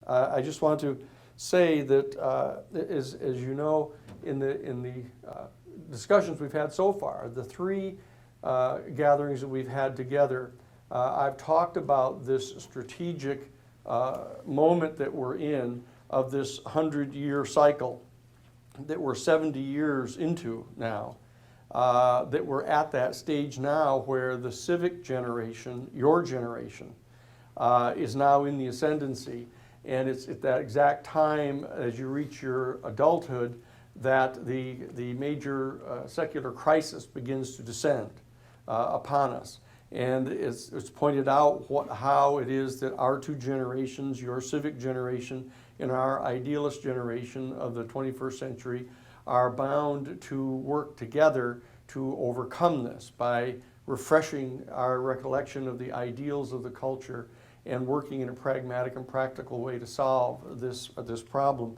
I just want to say that, as you know, in the discussions we've had so far, the three gatherings that we've had together, I've talked about this strategic moment that we're in of this 100-year cycle that we're 70 years into now, that we're at that stage now where the civic generation, your generation, is now in the ascendancy. And it's at that exact time as you reach your adulthood that the major secular crisis begins to descend upon us. And it's pointed out how it is that our two generations, your civic generation and our idealist generation of the 21st century, are bound to work together to overcome this by refreshing our recollection of the ideals of the culture and working in a pragmatic and practical way to solve this problem.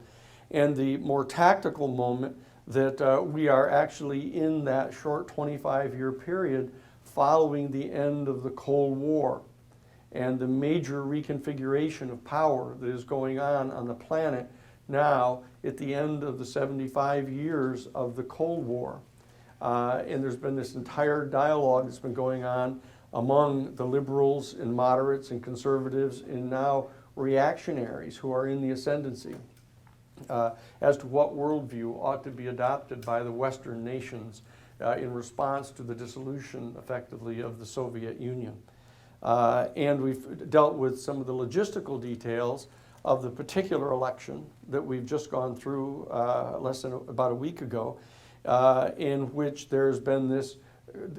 And the more tactical moment that we are actually in that short 25-year period following the end of the Cold War and the major reconfiguration of power that is going on the planet now at the end of the 75 years of the Cold War. And there's been this entire dialogue that's been going on among the liberals and moderates and conservatives and now reactionaries who are in the ascendancy as to what worldview ought to be adopted by the Western nations in response to the dissolution, effectively, of the Soviet Union. And we've dealt with some of the logistical details of the particular election that we've just gone through less than about a week ago, in which there's been this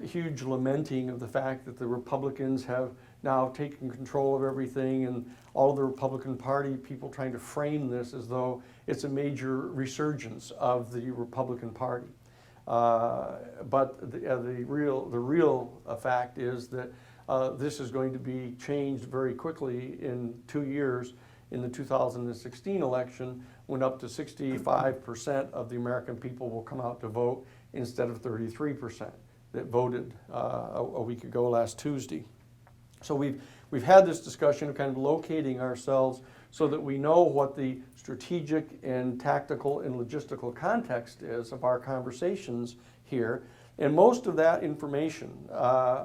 huge lamenting of the fact that the Republicans have now taken control of everything, and all of the Republican Party people trying to frame this as though it's a major resurgence of the Republican Party. But the real fact is that this is going to be changed very quickly in 2 years. In the 2016 election, when up to 65% of the American people will come out to vote instead of 33% that voted a week ago last Tuesday. So we've had this discussion of kind of locating ourselves so that we know what the strategic and tactical and logistical context is of our conversations here. And most of that information,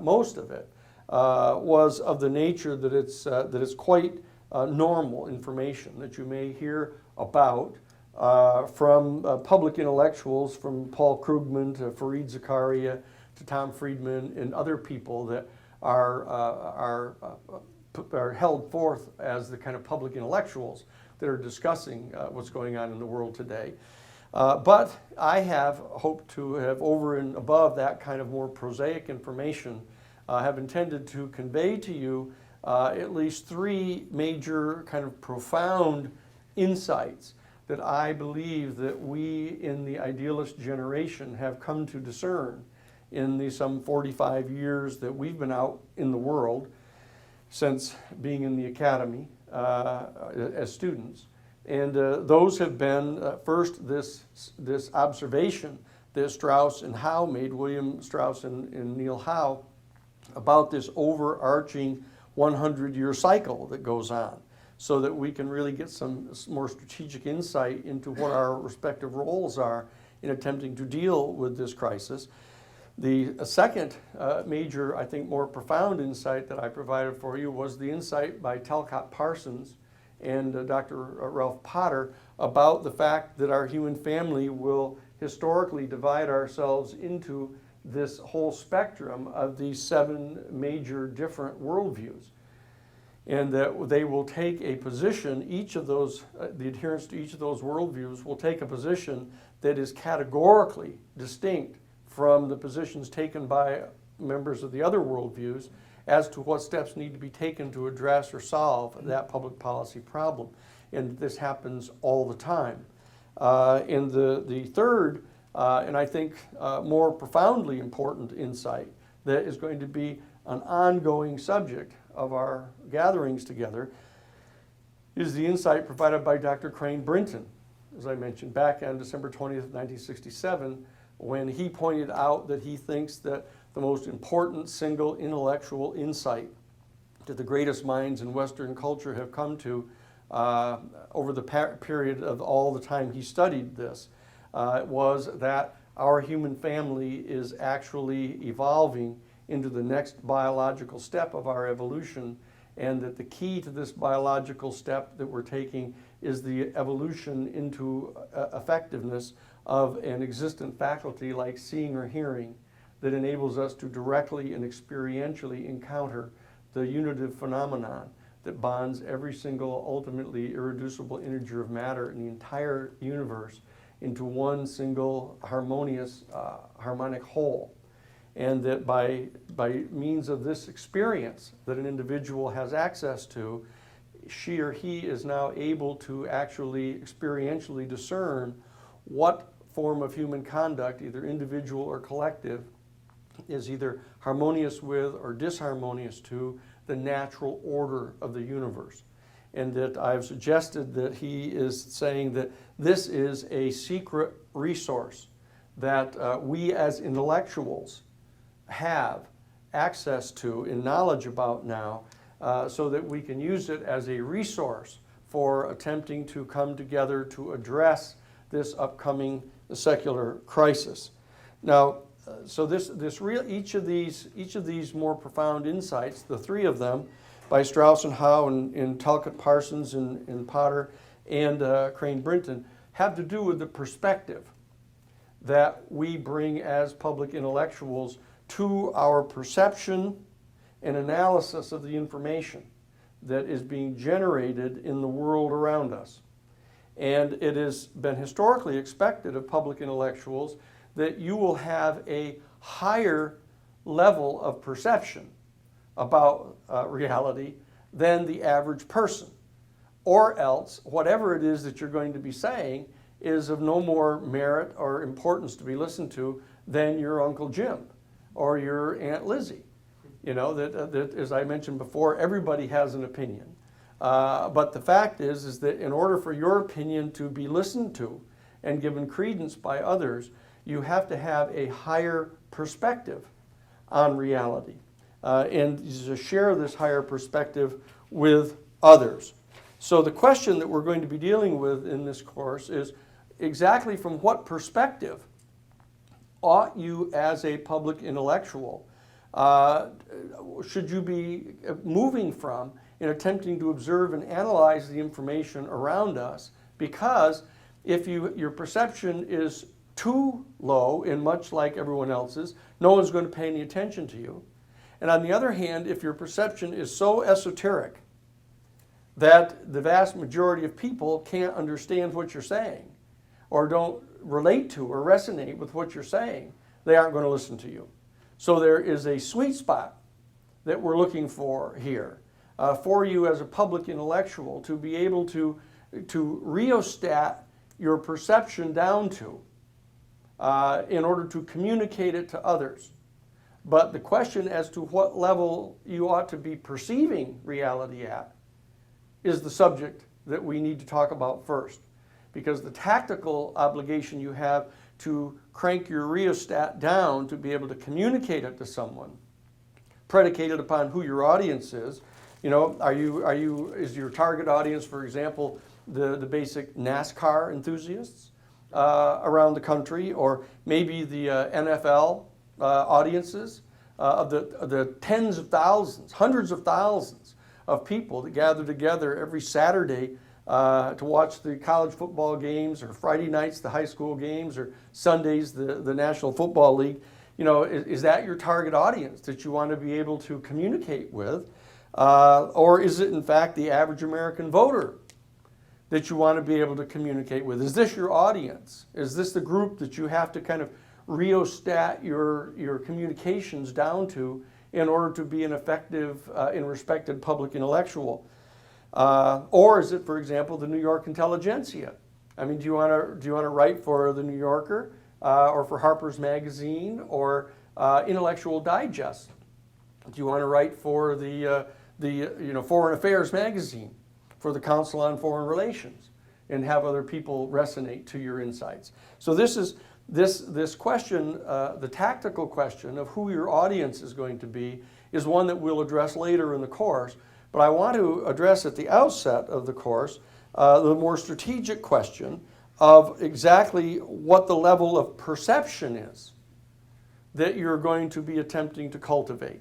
most of it, was of the nature that it's quite normal information that you may hear about from public intellectuals, from Paul Krugman to Fareed Zakaria to Tom Friedman and other people that are held forth as the kind of public intellectuals that are discussing what's going on in the world today. But I have hoped to have, over and above that kind of more prosaic information, have intended to convey to you at least three major kind of profound insights that I believe that we in the idealist generation have come to discern in the some 45 years that we've been out in the world since being in the academy as students. And those have been, first, this observation that Strauss and Howe made, William Strauss and Neil Howe, about this overarching 100-year cycle that goes on, so that we can really get some more strategic insight into what our respective roles are in attempting to deal with this crisis. The second major, I think, more profound insight that I provided for you was the insight by Talcott Parsons and Dr. Ralph Potter about the fact that our human family will historically divide ourselves into this whole spectrum of these 7 major different worldviews, and that they will take a position, each of those, the adherents to each of those worldviews will take a position that is categorically distinct from the positions taken by members of the other worldviews as to what steps need to be taken to address or solve that public policy problem. And this happens all the time. And the third, and I think more profoundly important insight that is going to be an ongoing subject of our gatherings together is the insight provided by Dr. Crane Brinton, as I mentioned, back on December 20th, 1967, when he pointed out that he thinks that the most important single intellectual insight that the greatest minds in Western culture have come to over the period of all the time he studied this was that our human family is actually evolving into the next biological step of our evolution, and that the key to this biological step that we're taking is the evolution into effectiveness of an existent faculty like seeing or hearing that enables us to directly and experientially encounter the unitive phenomenon that bonds every single ultimately irreducible integer of matter in the entire universe into one single harmonious, harmonic whole. And that by means of this experience that an individual has access to, she or he is now able to actually experientially discern what form of human conduct, either individual or collective, is either harmonious with or disharmonious to the natural order of the universe. And that I've suggested that he is saying that this is a secret resource that we as intellectuals have access to and knowledge about now, so that we can use it as a resource for attempting to come together to address this upcoming secular crisis. Now, so each of these more profound insights, the three of them, by Strauss and Howe and Talcott Parsons and Potter and Crane Brinton, have to do with the perspective that we bring as public intellectuals to our perception and analysis of the information that is being generated in the world around us. And it has been historically expected of public intellectuals that you will have a higher level of perception about reality than the average person, or else whatever it is that you're going to be saying is of no more merit or importance to be listened to than your Uncle Jim or your Aunt Lizzie. You know, that as I mentioned before, everybody has an opinion. But the fact is that in order for your opinion to be listened to and given credence by others, you have to have a higher perspective on reality and to share this higher perspective with others. So the question that we're going to be dealing with in this course is exactly from what perspective ought you as a public intellectual should you be moving from in attempting to observe and analyze the information around us? Because if your perception is too low, and much like everyone else's, no one's going to pay any attention to you. And on the other hand, if your perception is so esoteric that the vast majority of people can't understand what you're saying or don't relate to or resonate with what you're saying, they aren't going to listen to you. So there is a sweet spot that we're looking for here for you as a public intellectual to be able to rheostat your perception down to in order to communicate it to others. But the question as to what level you ought to be perceiving reality at is the subject that we need to talk about first. Because the tactical obligation you have to crank your rheostat down to be able to communicate it to someone, predicated upon who your audience is. You know, is your target audience, for example, the basic NASCAR enthusiasts around the country, or maybe the NFL audiences of the tens of thousands, hundreds of thousands of people that gather together every Saturday to watch the college football games, or Friday nights the high school games, or Sundays the National Football League. You know, is that your target audience that you want to be able to communicate with? Or is it in fact the average American voter that you want to be able to communicate with? Is this your audience? Is this the group that you have to kind of rheostat your communications down to in order to be an effective and respected public intellectual? Or is it, for example, the New York intelligentsia? I mean, do you want to write for the New Yorker or for Harper's Magazine or Intellectual Digest? Do you want to write for the Foreign Affairs Magazine, for the Council on Foreign Relations, and have other people resonate to your insights? So this question, the tactical question of who your audience is going to be, is one that we'll address later in the course. But I want to address at the outset of the course the more strategic question of exactly what the level of perception is that you're going to be attempting to cultivate,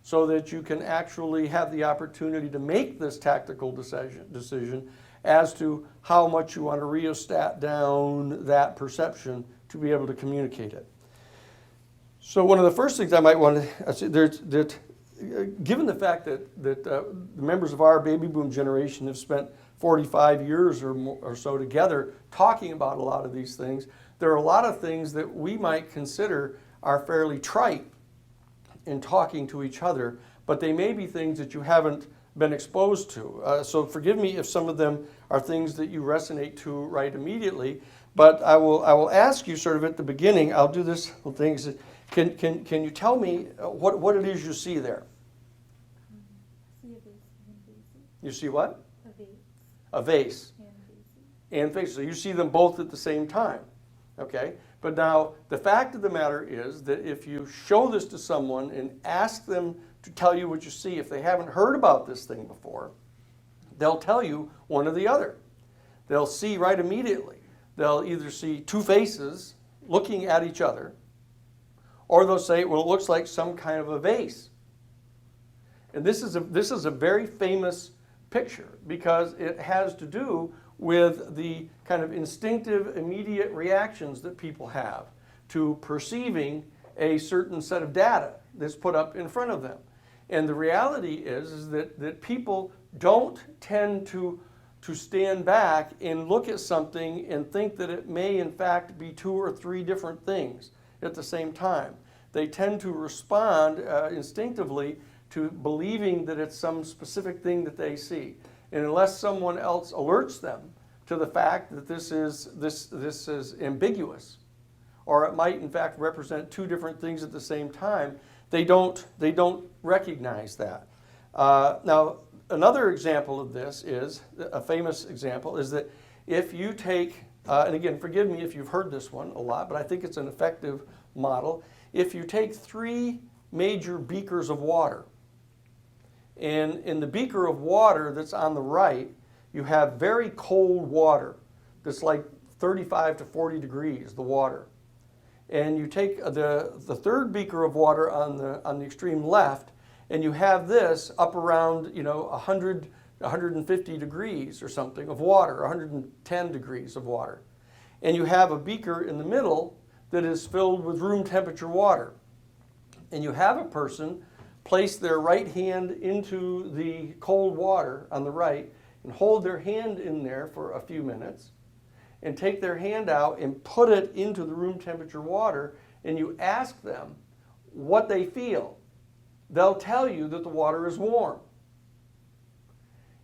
so that you can actually have the opportunity to make this tactical decision as to how much you want to rheostat down that perception to be able to communicate it. So one of the first things I might want to say, given the fact that the members of our baby boom generation have spent 45 years or so together talking about a lot of these things, there are a lot of things that we might consider are fairly trite in talking to each other, but they may be things that you haven't been exposed to. So forgive me if some of them are things that you resonate to right immediately, but I will ask you sort of at the beginning, I'll do this little things. Can you tell me what it is you see there? You see what? A vase. And vase. So you see them both at the same time. Okay? But now, the fact of the matter is that if you show this to someone and ask them to tell you what you see, if they haven't heard about this thing before, they'll tell you one or the other. They'll see right immediately. They'll either see two faces looking at each other, or they'll say, well, it looks like some kind of a vase. And this is a very famous picture because it has to do with the kind of instinctive, immediate reactions that people have to perceiving a certain set of data that's put up in front of them. And the reality is that people don't tend to stand back and look at something and think that it may in fact be two or three different things at the same time. They tend to respond instinctively to believing that it's some specific thing that they see. And unless someone else alerts them to the fact that this is ambiguous, or it might in fact represent two different things at the same time, they don't recognize that. Now, another example of this is, a famous example, is that if you take, and again, forgive me if you've heard this one a lot, but I think it's an effective model. If you take three major beakers of water, and in the beaker of water that's on the right, you have very cold water that's like 35 to 40 degrees, the water. And you take the third beaker of water on the extreme left, and you have this up around 100, 150 degrees or something of water, 110 degrees of water. And you have a beaker in the middle that is filled with room temperature water. And you have a person place their right hand into the cold water on the right and hold their hand in there for a few minutes and take their hand out and put it into the room temperature water, and you ask them what they feel. They'll tell you that the water is warm.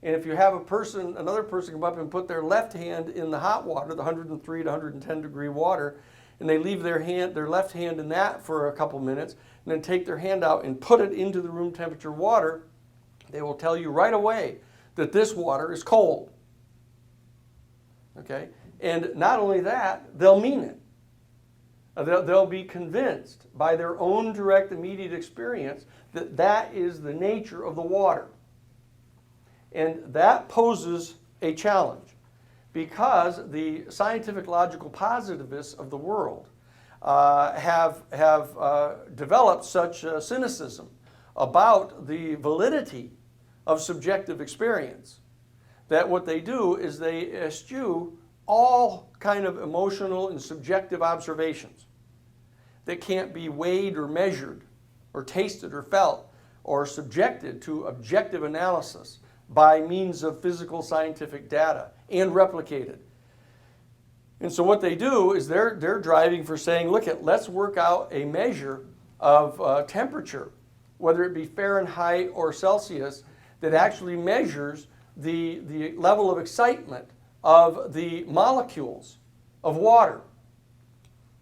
And if you have another person come up and put their left hand in the hot water, the 103 to 110 degree water, and they leave their left hand in that for a couple minutes, and then take their hand out and put it into the room temperature water, they will tell you right away that this water is cold. Okay? And not only that, they'll mean it. They'll be convinced by their own direct, immediate experience that that is the nature of the water. And that poses a challenge because the scientific logical positivists of the world have developed such cynicism about the validity of subjective experience that what they do is they eschew all kind of emotional and subjective observations that can't be weighed or measured or tasted or felt or subjected to objective analysis by means of physical scientific data and replicated. And so what they do is they're driving for saying, look, let's work out a measure of temperature, whether it be Fahrenheit or Celsius, that actually measures the level of excitement of the molecules of water.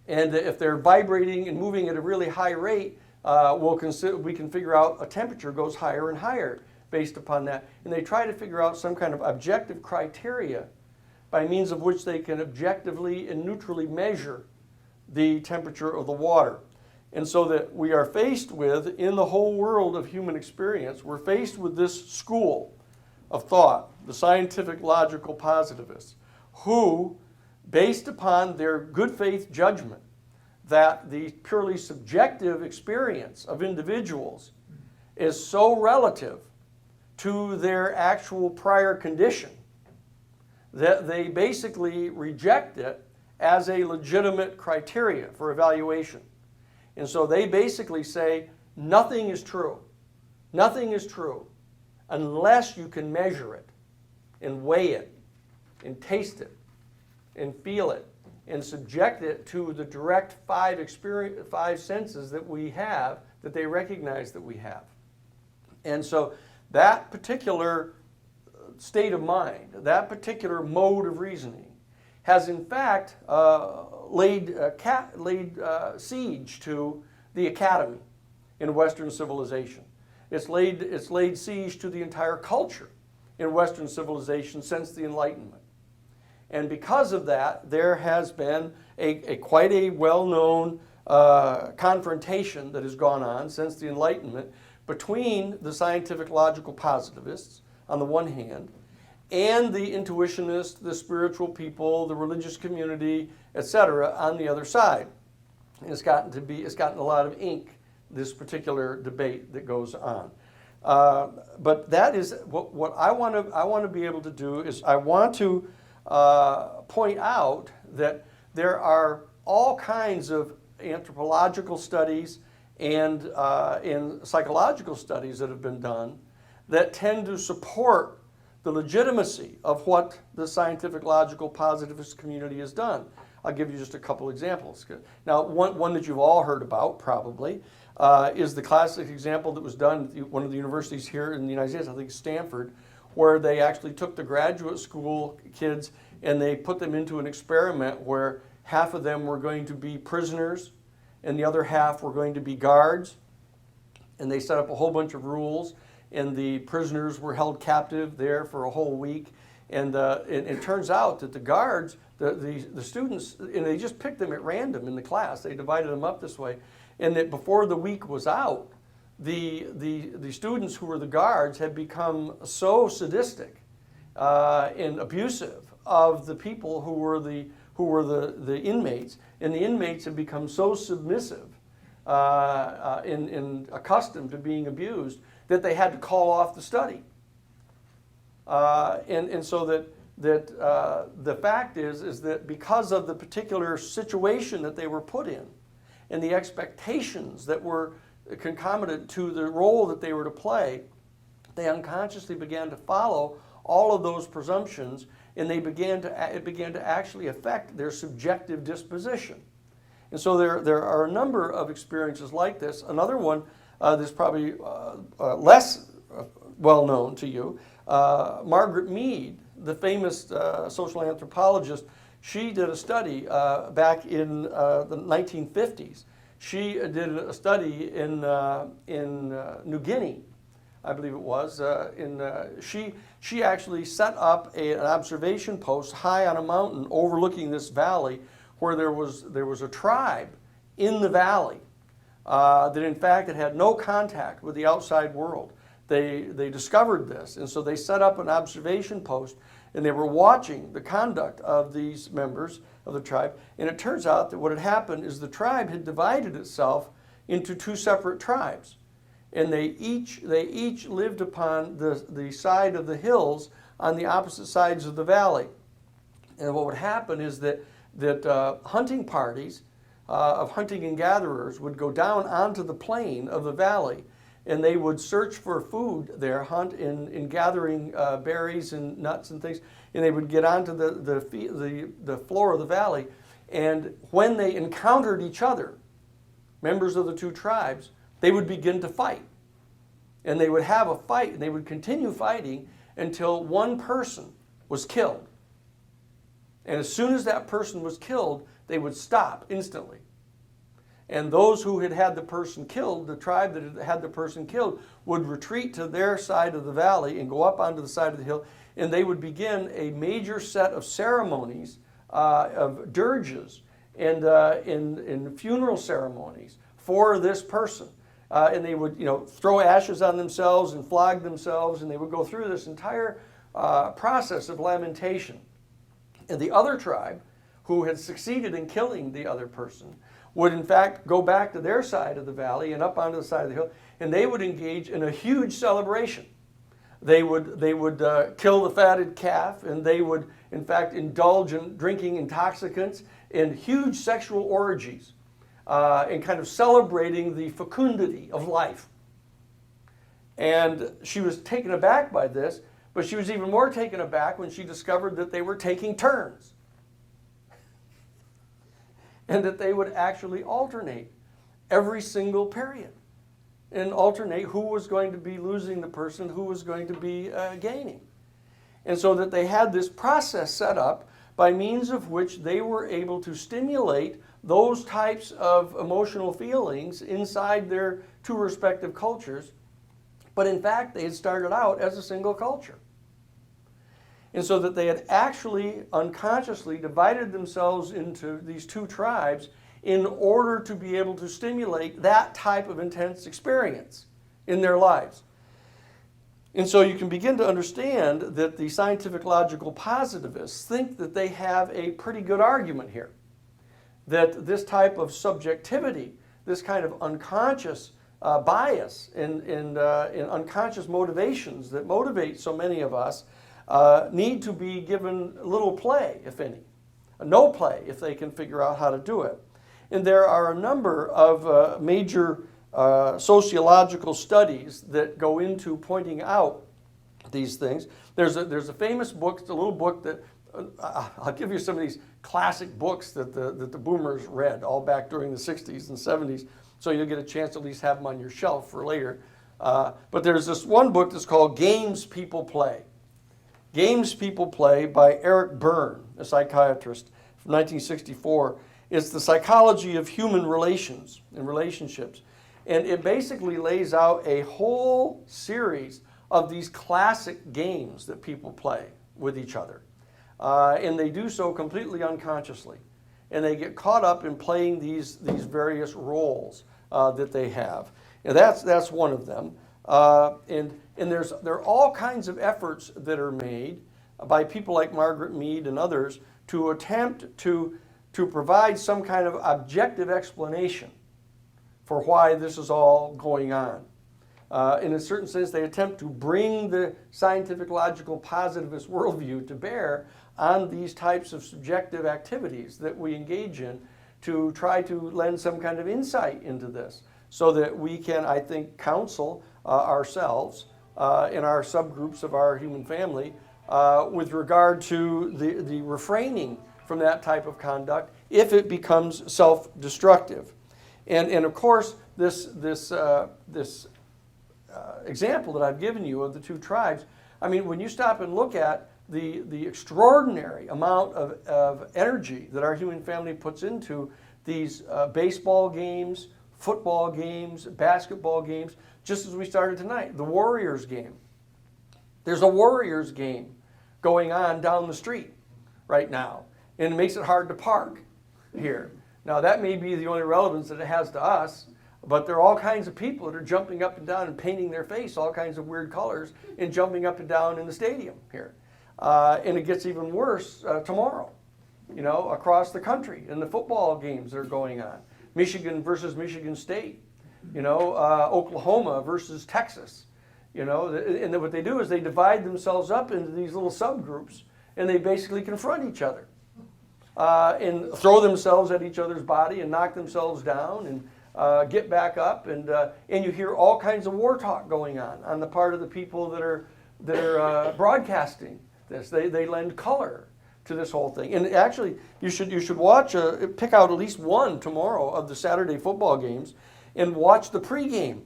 And if they're vibrating and moving at a really high rate, we can figure out a temperature goes higher and higher based upon that. And they try to figure out some kind of objective criteria by means of which they can objectively and neutrally measure the temperature of the water. And so that we are faced with, in the whole world of human experience, we're faced with this school of thought, the scientific logical positivists, who, based upon their good faith judgment that the purely subjective experience of individuals is so relative to their actual prior condition that they basically reject it as a legitimate criteria for evaluation. And so they basically say nothing is true. Nothing is true unless you can measure it and weigh it and taste it and feel it and subject it to the direct five senses that we have, that they recognize that we have. And so that particular state of mind, that particular mode of reasoning, has in fact laid siege to the academy in Western civilization. It's laid siege to the entire culture in Western civilization since the Enlightenment. And because of that, there has been quite a well-known confrontation that has gone on since the Enlightenment between the scientific logical positivists on the one hand and the intuitionists, the spiritual people, the religious community, etc. on the other side. And it's gotten a lot of ink, this particular debate that goes on. But that is what I want to be able to do is I want to point out that there are all kinds of anthropological studies and psychological studies that have been done that tend to support the legitimacy of what the scientific logical positivist community has done. I'll give you just a couple examples. Now, one that you've all heard about probably is the classic example that was done at one of the universities here in the United States, I think Stanford, where they actually took the graduate school kids and they put them into an experiment where half of them were going to be prisoners and the other half were going to be guards. And they set up a whole bunch of rules, and the prisoners were held captive there for a whole week. And it turns out that the guards, the students, and they just picked them at random in the class. They divided them up this way. And that before the week was out, the students who were the guards had become so sadistic and abusive of the people who were the inmates, and the inmates had become so submissive and accustomed to being abused that they had to call off the study. And so that the fact is that because of the particular situation that they were put in and the expectations that were concomitant to the role that they were to play, they unconsciously began to follow all of those presumptions, and it began to actually affect their subjective disposition. And so there are a number of experiences like this. Another one that's probably less well known to you, Margaret Mead, the famous social anthropologist, she did a study back in the 1950s. She did a study in New Guinea, I believe it was. She actually set up an observation post high on a mountain overlooking this valley, where there was a tribe in the valley that in fact had no contact with the outside world. They discovered this, and so they set up an observation post, and they were watching the conduct of these members of the tribe. And it turns out that what had happened is the tribe had divided itself into two separate tribes, and they each lived upon the side of the hills on the opposite sides of the valley. And what would happen is that hunting parties of hunting and gatherers would go down onto the plain of the valley, and they would search for food there, hunt in gathering berries and nuts and things, and they would get onto the floor of the valley. And when they encountered each other, members of the two tribes, they would begin to fight. And they would have a fight, and they would continue fighting until one person was killed. And as soon as that person was killed, they would stop instantly. And those who had had the person killed, the tribe that had had the person killed, would retreat to their side of the valley and go up onto the side of the hill, and they would begin a major set of ceremonies, of dirges and funeral ceremonies for this person. And they would, throw ashes on themselves and flog themselves, and they would go through this entire process of lamentation. And the other tribe, who had succeeded in killing the other person, would in fact go back to their side of the valley and up onto the side of the hill, and they would engage in a huge celebration. They would kill the fatted calf, and they would in fact indulge in drinking intoxicants and huge sexual orgies, and kind of celebrating the fecundity of life. And she was taken aback by this, but she was even more taken aback when she discovered that they were taking turns. And that they would actually alternate every single period. And alternate who was going to be losing the person, who was going to be gaining. And so that they had this process set up by means of which they were able to stimulate those types of emotional feelings inside their two respective cultures. But in fact, they had started out as a single culture. And so that they had actually unconsciously divided themselves into these two tribes in order to be able to stimulate that type of intense experience in their lives. And so you can begin to understand that the scientific logical positivists think that they have a pretty good argument here. That this type of subjectivity, this kind of unconscious bias and unconscious motivations that motivate so many of us need to be given little play, if any. No play, if they can figure out how to do it. And there are a number of major sociological studies that go into pointing out these things. There's a famous book, it's a little book that, I'll give you some of these classic books that the boomers read all back during the 60s and 70s, so you'll get a chance to at least have them on your shelf for later. But there's this one book that's called Games People Play. Games People Play by Eric Berne, a psychiatrist from 1964. It's the psychology of human relations and relationships. And it basically lays out a whole series of these classic games that people play with each other. And they do so completely unconsciously. And they get caught up in playing these various roles that they have. And that's one of them. And there are all kinds of efforts that are made by people like Margaret Mead and others to attempt to provide some kind of objective explanation for why this is all going on. In a certain sense, they attempt to bring the scientific, logical, positivist worldview to bear on these types of subjective activities that we engage in to try to lend some kind of insight into this so that we can, I think, counsel ourselves in our subgroups of our human family with regard to the refraining from that type of conduct if it becomes self-destructive. And of course, this example that I've given you of the two tribes, I mean, when you stop and look at the extraordinary amount of energy that our human family puts into these baseball games, football games, basketball games, just as we started tonight, the Warriors game. There's a Warriors game going on down the street right now, and it makes it hard to park here. Now, that may be the only relevance that it has to us, but there are all kinds of people that are jumping up and down and painting their face all kinds of weird colors and jumping up and down in the stadium here. And it gets even worse tomorrow, across the country in the football games that are going on. Michigan versus Michigan State, Oklahoma versus Texas. And then what they do is they divide themselves up into these little subgroups, and they basically confront each other and throw themselves at each other's body and knock themselves down and get back up. And you hear all kinds of war talk going on the part of the people that are broadcasting this. They lend color to this whole thing. And actually, you should watch, pick out at least one tomorrow of the Saturday football games and watch the pregame.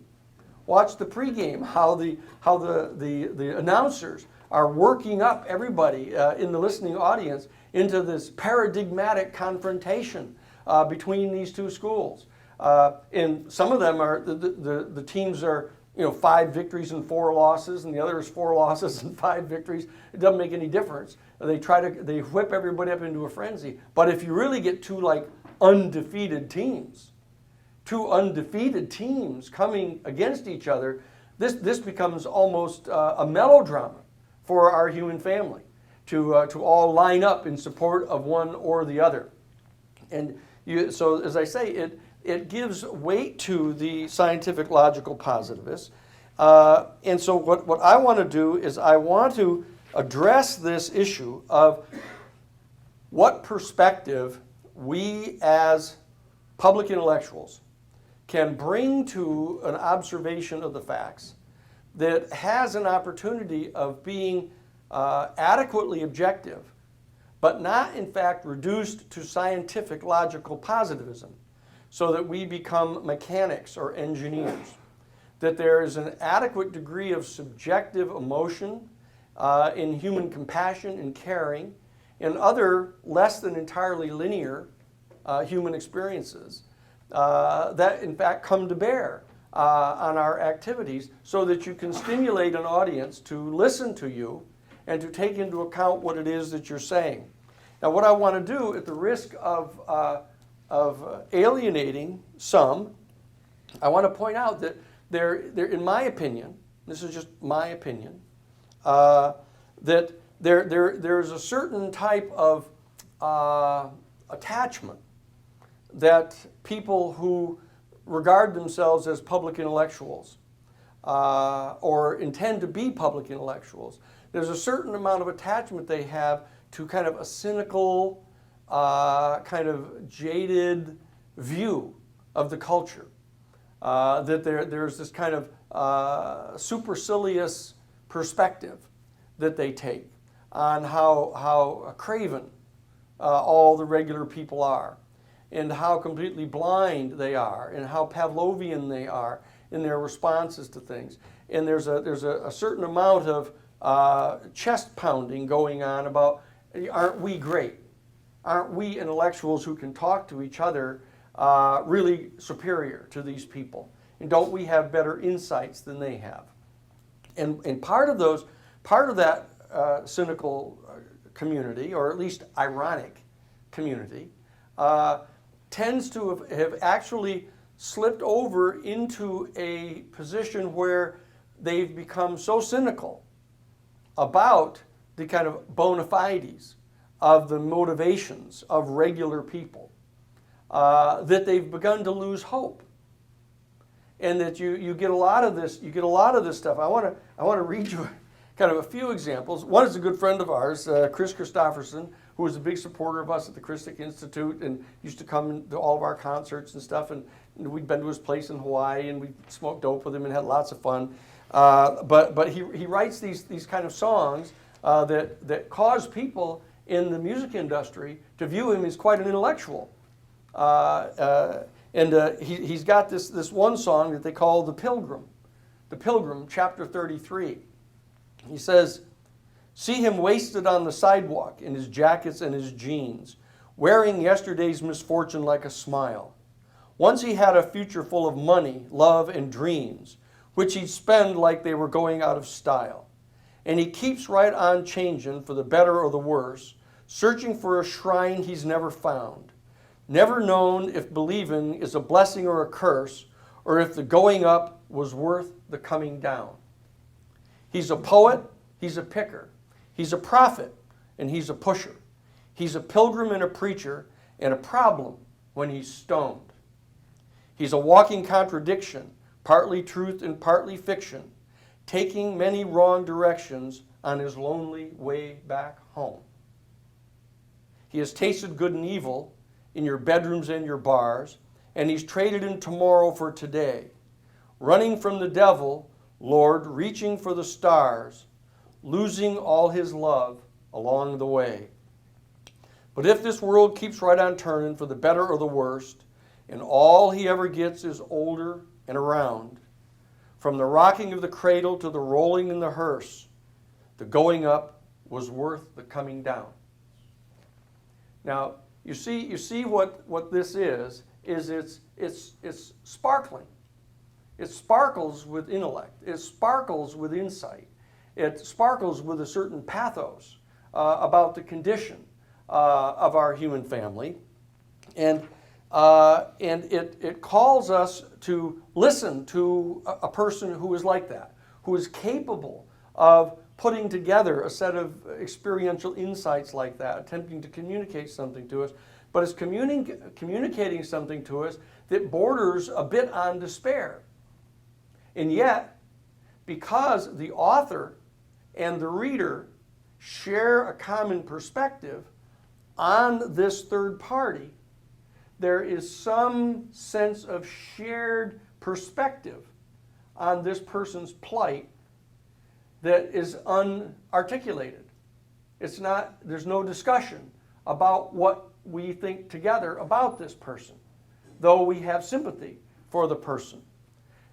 Watch the pregame, how the announcers are working up everybody in the listening audience into this paradigmatic confrontation between these two schools. And some of them are, the teams are 5 victories and 4 losses, and the other is 4 losses and 5 victories. It doesn't make any difference. They whip everybody up into a frenzy. But if you really get two undefeated teams, two undefeated teams coming against each other, this becomes almost a melodrama for our human family to all line up in support of one or the other. And so, as I say, it gives weight to the scientific logical positivists. And so what I want to do is I want to address this issue of what perspective we as public intellectuals can bring to an observation of the facts that has an opportunity of being adequately objective, but not in fact reduced to scientific logical positivism, so that we become mechanics or engineers, that there is an adequate degree of subjective emotion in human compassion and caring and other less than entirely linear human experiences that in fact come to bear on our activities, so that you can stimulate an audience to listen to you and to take into account what it is that you're saying. Now, what I want to do, at the risk of alienating some, I want to point out that there, in my opinion, this is just my opinion, that there's a certain type of attachment that people who regard themselves as public intellectuals or intend to be public intellectuals, there's a certain amount of attachment they have to kind of a cynical, kind of jaded view of the culture. That there's this kind of supercilious perspective that they take on how craven all the regular people are, and how completely blind they are, and how Pavlovian they are in their responses to things. And there's a certain amount of chest pounding going on about, aren't we great? Aren't we intellectuals who can talk to each other really superior to these people? And don't we have better insights than they have? And part of that cynical community, or at least ironic community, tends to have actually slipped over into a position where they've become so cynical about the kind of bona fides of the motivations of regular people that they've begun to lose hope, and that you get a lot of this. You get a lot of this stuff. I want to read you kind of a few examples. One is a good friend of ours, Chris Christopherson, who was a big supporter of us at the Christic Institute and used to come to all of our concerts and stuff. And we'd been to his place in Hawaii, and we smoked dope with him and had lots of fun. But he writes these kind of songs that cause people in the music industry to view him as quite an intellectual. He's got this one song that they call The Pilgrim, chapter 33. He says, "See him wasted on the sidewalk in his jackets and his jeans, wearing yesterday's misfortune like a smile. Once he had a future full of money, love, and dreams, which he'd spend like they were going out of style. And he keeps right on changing for the better or the worse, searching for a shrine he's never found. Never known if believing is a blessing or a curse, or if the going up was worth the coming down. He's a poet, he's a picker, he's a prophet, and he's a pusher. He's a pilgrim and a preacher, and a problem when he's stoned. He's a walking contradiction, partly truth and partly fiction, taking many wrong directions on his lonely way back home. He has tasted good and evil in your bedrooms and your bars, and he's traded in tomorrow for today, running from the devil, Lord, reaching for the stars, losing all his love along the way. But if this world keeps right on turning for the better or the worst, and all he ever gets is older and around, from the rocking of the cradle to the rolling in the hearse, the going up was worth the coming down." Now, you see what this is it's sparkling. It sparkles with intellect. It sparkles with insight. It sparkles with a certain pathos about the condition of our human family. And And it calls us to listen to a person who is like that, who is capable of putting together a set of experiential insights like that, attempting to communicate something to us, but is communicating something to us that borders a bit on despair. And yet, because the author and the reader share a common perspective on this third party, there is some sense of shared perspective on this person's plight that is unarticulated. There's no discussion about what we think together about this person, though we have sympathy for the person.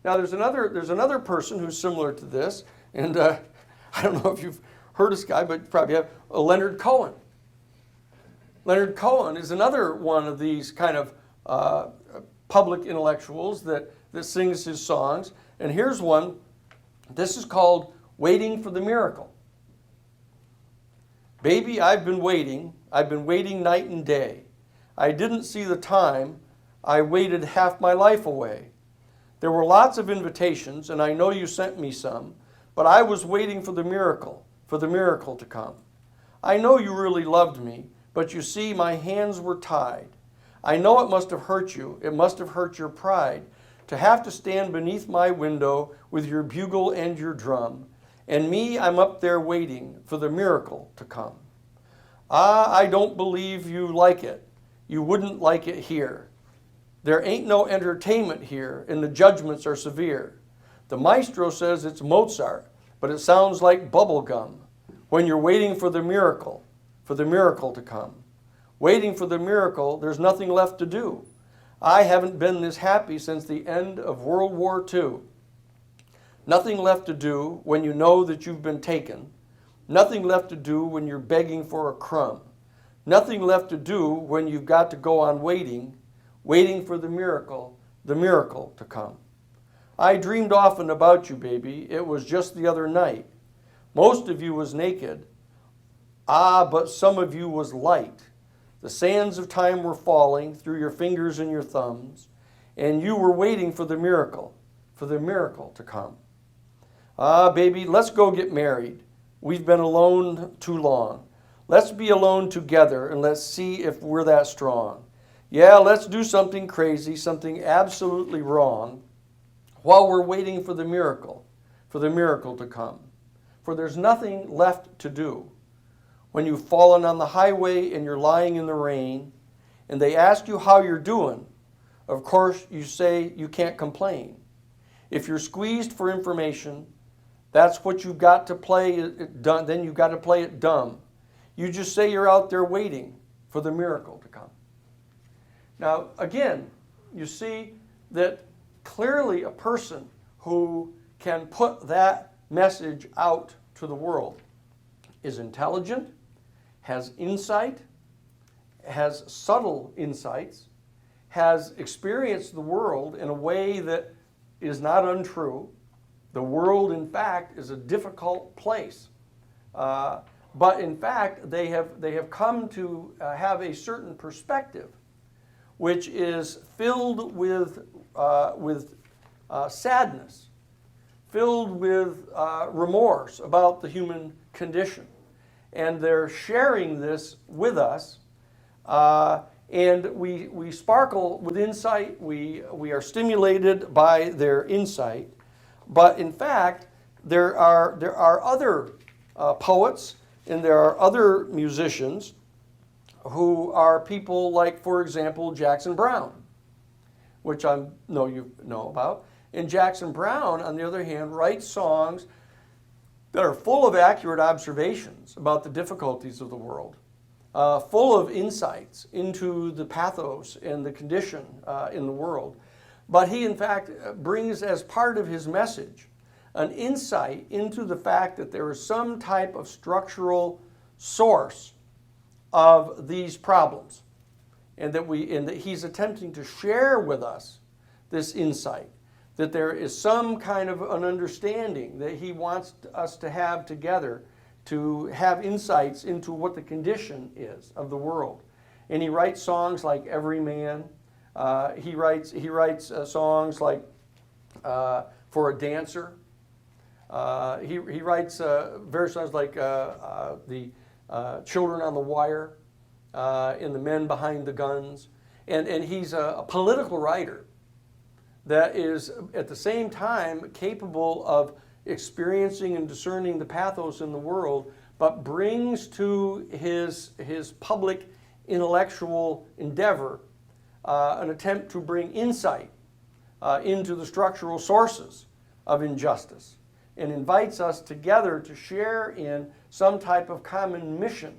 Now there's another person who's similar to this, and I don't know if you've heard this guy, but you probably have, Leonard Cohen. Leonard Cohen is another one of these kind of public intellectuals that sings his songs. And here's one. This is called Waiting for the Miracle. Baby, I've been waiting night and day. I didn't see the time, I waited half my life away. There were lots of invitations, and I know you sent me some, but I was waiting for the miracle to come. I know you really loved me, but you see, my hands were tied. I know it must have hurt you, it must have hurt your pride, to have to stand beneath my window with your bugle and your drum, and me, I'm up there waiting for the miracle to come. Ah, I don't believe you like it. You wouldn't like it here. There ain't no entertainment here, and the judgments are severe. The maestro says it's Mozart, but it sounds like bubble gum when you're waiting for the miracle to come. Waiting for the miracle, there's nothing left to do. I haven't been this happy since the end of World War II. Nothing left to do when you know that you've been taken. Nothing left to do when you're begging for a crumb. Nothing left to do when you've got to go on waiting for the miracle to come. I dreamed often about you, baby. It was just the other night. Most of you was naked. Ah, but some of you was light. The sands of time were falling through your fingers and your thumbs, and you were waiting for the miracle to come. Ah, baby, let's go get married. We've been alone too long. Let's be alone together, and let's see if we're that strong. Yeah, let's do something crazy, something absolutely wrong, while we're waiting for the miracle to come. For there's nothing left to do. When you've fallen on the highway and you're lying in the rain, and they ask you how you're doing, of course you say you can't complain. If you're squeezed for information, that's what you've got to play it done. Then you've got to play it dumb. You just say you're out there waiting for the miracle to come. Now, again, you see that clearly a person who can put that message out to the world is intelligent, has insight, has subtle insights, has experienced the world in a way that is not untrue. The world, in fact, is a difficult place. But in fact, they have come to have a certain perspective which is filled with sadness, filled with remorse about the human condition. And they're sharing this with us, and we sparkle with insight. We are stimulated by their insight. But in fact, there are other poets and there are other musicians who are people like, for example, Jackson Browne, which I know you know about. And Jackson Browne, on the other hand, writes songs that are full of accurate observations about the difficulties of the world, full of insights into the pathos and the condition in the world. But he, in fact, brings as part of his message an insight into the fact that there is some type of structural source of these problems, and that he's attempting to share with us this insight, that there is some kind of an understanding that he wants us to have together, to have insights into what the condition is of the world. And he writes songs like Every Man, He writes songs like For a Dancer. He writes various songs like the Children on the Wire and The Men Behind the Guns. And he's a political writer that is at the same time capable of experiencing and discerning the pathos in the world, but brings to his public intellectual endeavor an attempt to bring insight into the structural sources of injustice, and invites us together to share in some type of common mission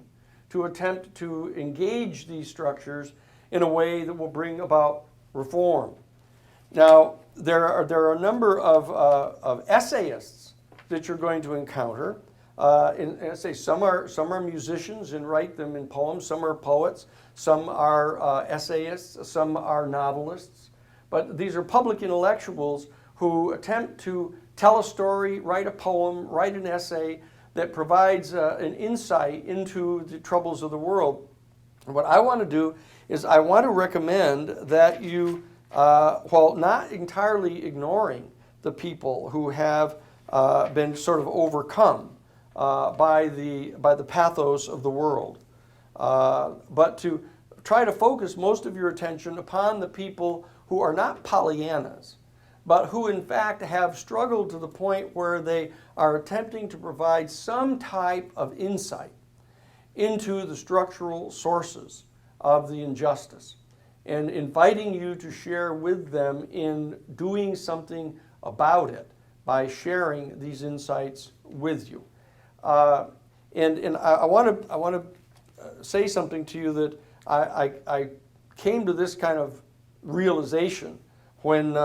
to attempt to engage these structures in a way that will bring about reform. Now, there are a number of essayists that you're going to encounter. And I say some are musicians and write them in poems. Some are poets. Some are essayists. Some are novelists. But these are public intellectuals who attempt to tell a story, write a poem, write an essay that provides an insight into the troubles of the world. And what I want to do is I want to recommend that you, while not entirely ignoring the people who have been sort of overcome by the pathos of the world, but to try to focus most of your attention upon the people who are not Pollyannas, but who in fact have struggled to the point where they are attempting to provide some type of insight into the structural sources of the injustice, and inviting you to share with them in doing something about it by sharing these insights with you. And I want to say something to you that I came to this kind of realization when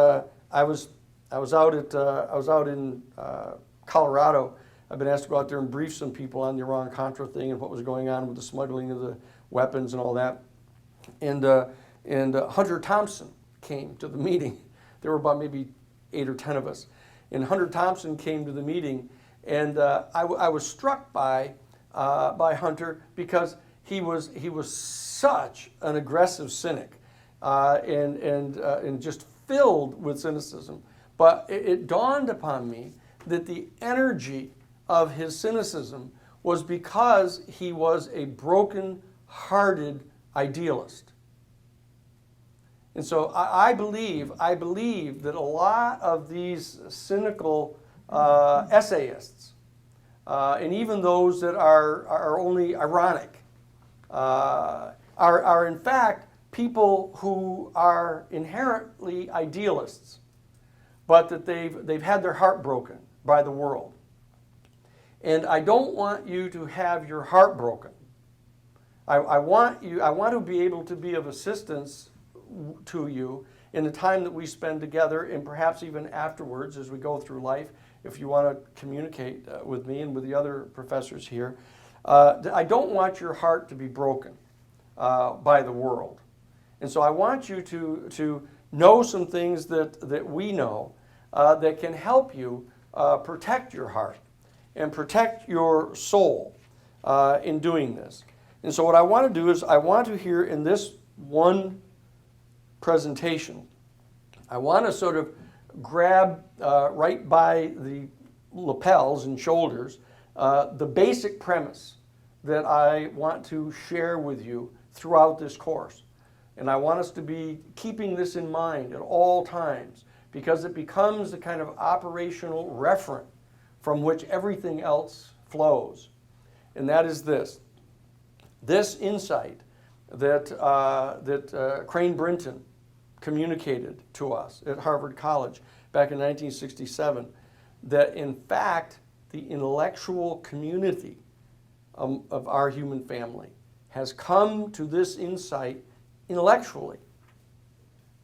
I was out in Colorado. I've been asked to go out there and brief some people on the Iran-Contra thing and what was going on with the smuggling of the weapons and all that. And Hunter Thompson came to the meeting. There were about maybe 8 or 10 of us. And Hunter Thompson came to the meeting, and I was struck by Hunter because he was such an aggressive cynic and just filled with cynicism. But it dawned upon me that the energy of his cynicism was because he was a broken-hearted idealist. And so I believe that a lot of these cynical essayists, and even those that are only ironic, are in fact people who are inherently idealists, but that they've had their heart broken by the world. And I don't want you to have your heart broken. I want to be able to be of assistance to you in the time that we spend together, and perhaps even afterwards as we go through life, if you want to communicate with me and with the other professors here. I don't want your heart to be broken by the world. And so I want you to know some things that we know that can help you protect your heart and protect your soul in doing this. And so what I want to do is I want to hear in this one presentation, I want to sort of grab right by the lapels and shoulders the basic premise that I want to share with you throughout this course. And I want us to be keeping this in mind at all times, because it becomes the kind of operational referent from which everything else flows. And that is this insight that Crane Brinton communicated to us at Harvard College back in 1967, that in fact the intellectual community of our human family has come to this insight intellectually,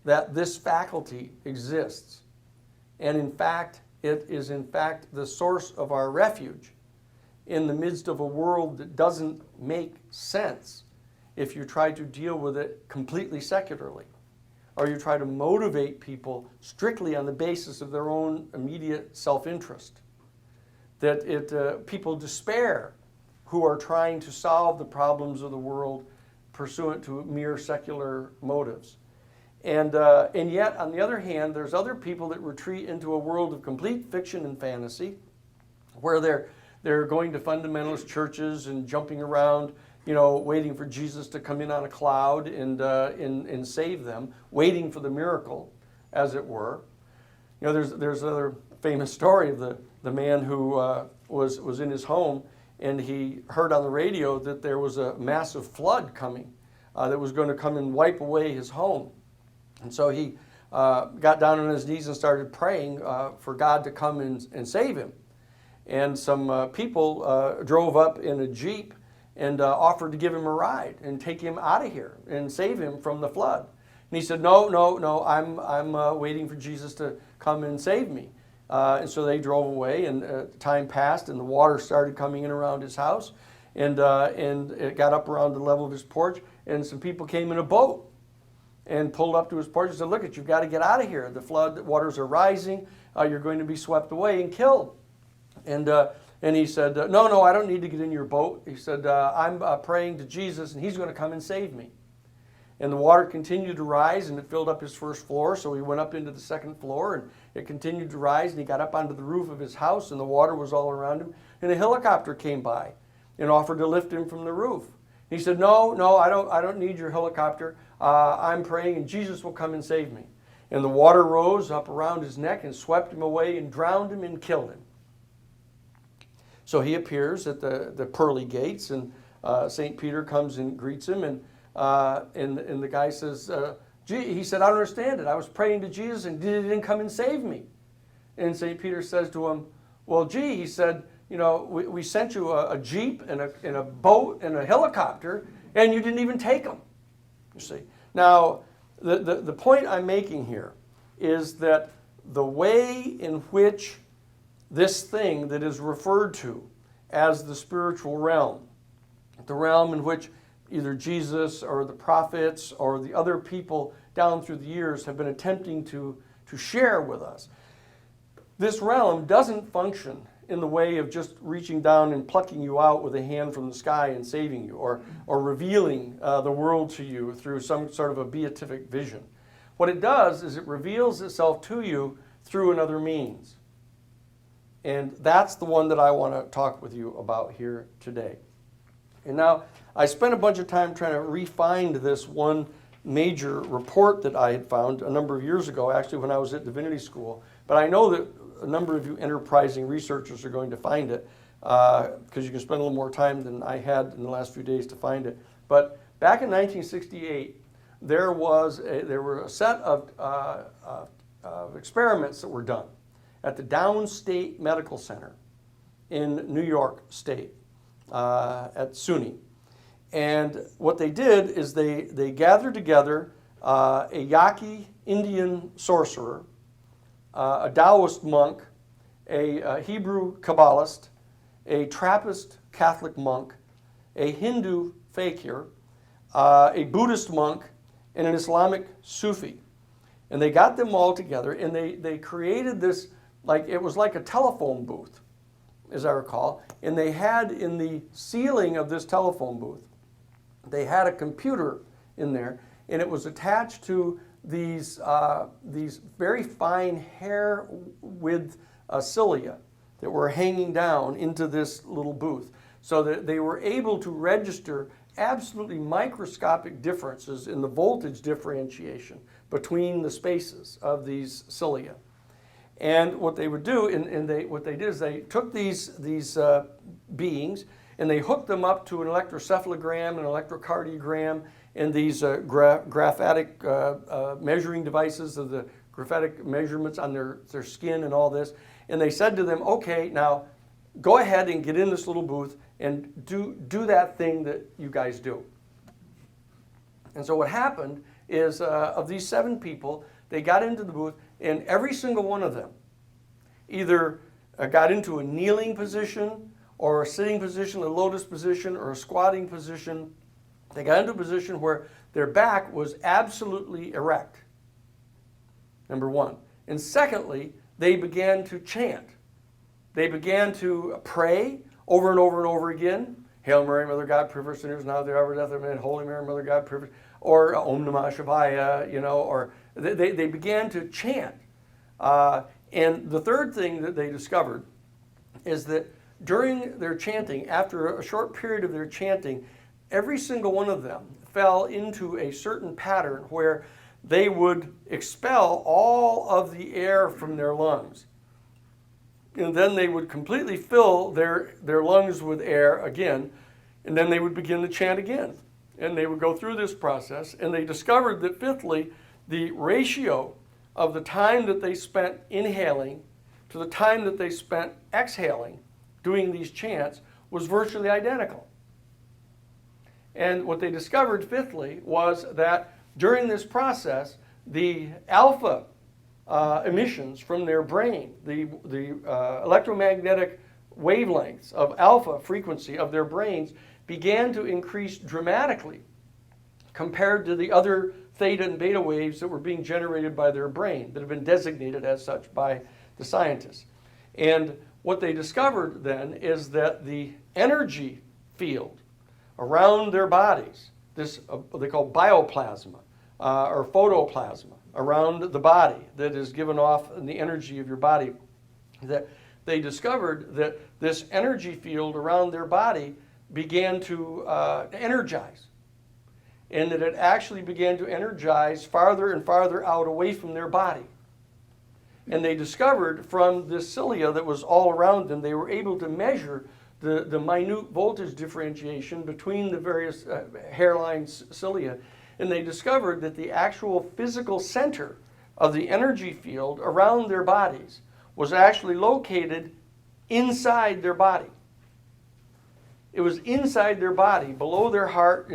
that this faculty exists. And in fact, it is in fact the source of our refuge in the midst of a world that doesn't make sense if you try to deal with it completely secularly, or you try to motivate people strictly on the basis of their own immediate self-interest. That people despair who are trying to solve the problems of the world pursuant to mere secular motives. And yet, on the other hand, there's other people that retreat into a world of complete fiction and fantasy, where they're going to fundamentalist churches and jumping around, waiting for Jesus to come in on a cloud and save them, waiting for the miracle, as it were. There's another famous story of the man who was in his home, and he heard on the radio that there was a massive flood coming that was going to come and wipe away his home. And so he got down on his knees and started praying for God to come and save him. And some people drove up in a Jeep and offered to give him a ride and take him out of here and save him from the flood. And he said, no, I'm waiting for Jesus to come and save me. And so they drove away, and time passed, and the water started coming in around his house, and it got up around the level of his porch, and some people came in a boat and pulled up to his porch and said, look, you've got to get out of here. The flood waters are rising. You're going to be swept away and killed. And he said, no, I don't need to get in your boat. He said, I'm praying to Jesus, and he's going to come and save me. And the water continued to rise, and it filled up his first floor, so he went up into the second floor, and it continued to rise, and he got up onto the roof of his house, and the water was all around him. And a helicopter came by and offered to lift him from the roof. He said, no, I don't need your helicopter. I'm praying, and Jesus will come and save me. And the water rose up around his neck and swept him away and drowned him and killed him. So he appears at the pearly gates, and St. Peter comes and greets him, and the guy says, he said, I don't understand it. I was praying to Jesus, and he didn't come and save me. And St. Peter says to him, well, he said, we sent you a Jeep and a boat and a helicopter, and you didn't even take them. You see. Now, the point I'm making here is that the way in which this thing that is referred to as the spiritual realm, the realm in which either Jesus or the prophets or the other people down through the years have been attempting to share with us, this realm doesn't function in the way of just reaching down and plucking you out with a hand from the sky and saving you, or revealing the world to you through some sort of a beatific vision. What it does is it reveals itself to you through another means. And that's the one that I want to talk with you about here today. And now, I spent a bunch of time trying to refine this one major report that I had found a number of years ago, actually when I was at divinity school. But I know that a number of you enterprising researchers are going to find it, because you can spend a little more time than I had in the last few days to find it. But back in 1968, there were a set of experiments that were done at the Downstate Medical Center in New York State at SUNY. And what they did is they gathered together a Yaqui Indian sorcerer, a Taoist monk, a Hebrew Kabbalist, a Trappist Catholic monk, a Hindu fakir, a Buddhist monk, and an Islamic Sufi. And they got them all together, and they created this, it was like a telephone booth, as I recall. And they had in the ceiling of this telephone booth, they had a computer in there, and it was attached to these very fine hair width cilia that were hanging down into this little booth, so that they were able to register absolutely microscopic differences in the voltage differentiation between the spaces of these cilia. And what they would do, what they did is they took these beings and they hooked them up to an electrocephalogram, an electrocardiogram, and these graphatic measuring devices of the graphatic measurements on their skin and all this. And they said to them, okay, now go ahead and get in this little booth and do that thing that you guys do. And so what happened is of these 7 people, they got into the booth, and every single one of them either got into a kneeling position or a sitting position, a lotus position, or a squatting position. They got into a position where their back was absolutely erect, number one. And secondly, they began to chant. They began to pray over and over and over again, Hail Mary, Mother of God, pray for us sinners now at the hour of death, amen. Holy Mary, Mother of God, pray for us, or Om Namah Shivaya, or they began to chant. And the third thing that they discovered is that during their chanting, after a short period of their chanting, every single one of them fell into a certain pattern where they would expel all of the air from their lungs. And then they would completely fill their lungs with air again, and then they would begin to chant again. And they would go through this process, and they discovered that fifthly, the ratio of the time that they spent inhaling to the time that they spent exhaling doing these chants was virtually identical. And what they discovered fifthly was that during this process, the alpha emissions from their brain, the electromagnetic wavelengths of alpha frequency of their brains began to increase dramatically compared to the other theta and beta waves that were being generated by their brain that have been designated as such by the scientists. And what they discovered then is that the energy field around their bodies, this they call bioplasma or photoplasma around the body that is given off in the energy of your body, that they discovered that this energy field around their body began to energize, and that it actually began to energize farther and farther out away from their body. And they discovered from this cilia that was all around them, they were able to measure the minute voltage differentiation between the various hairline cilia. And they discovered that the actual physical center of the energy field around their bodies was actually located inside their body. It was inside their body, below their heart,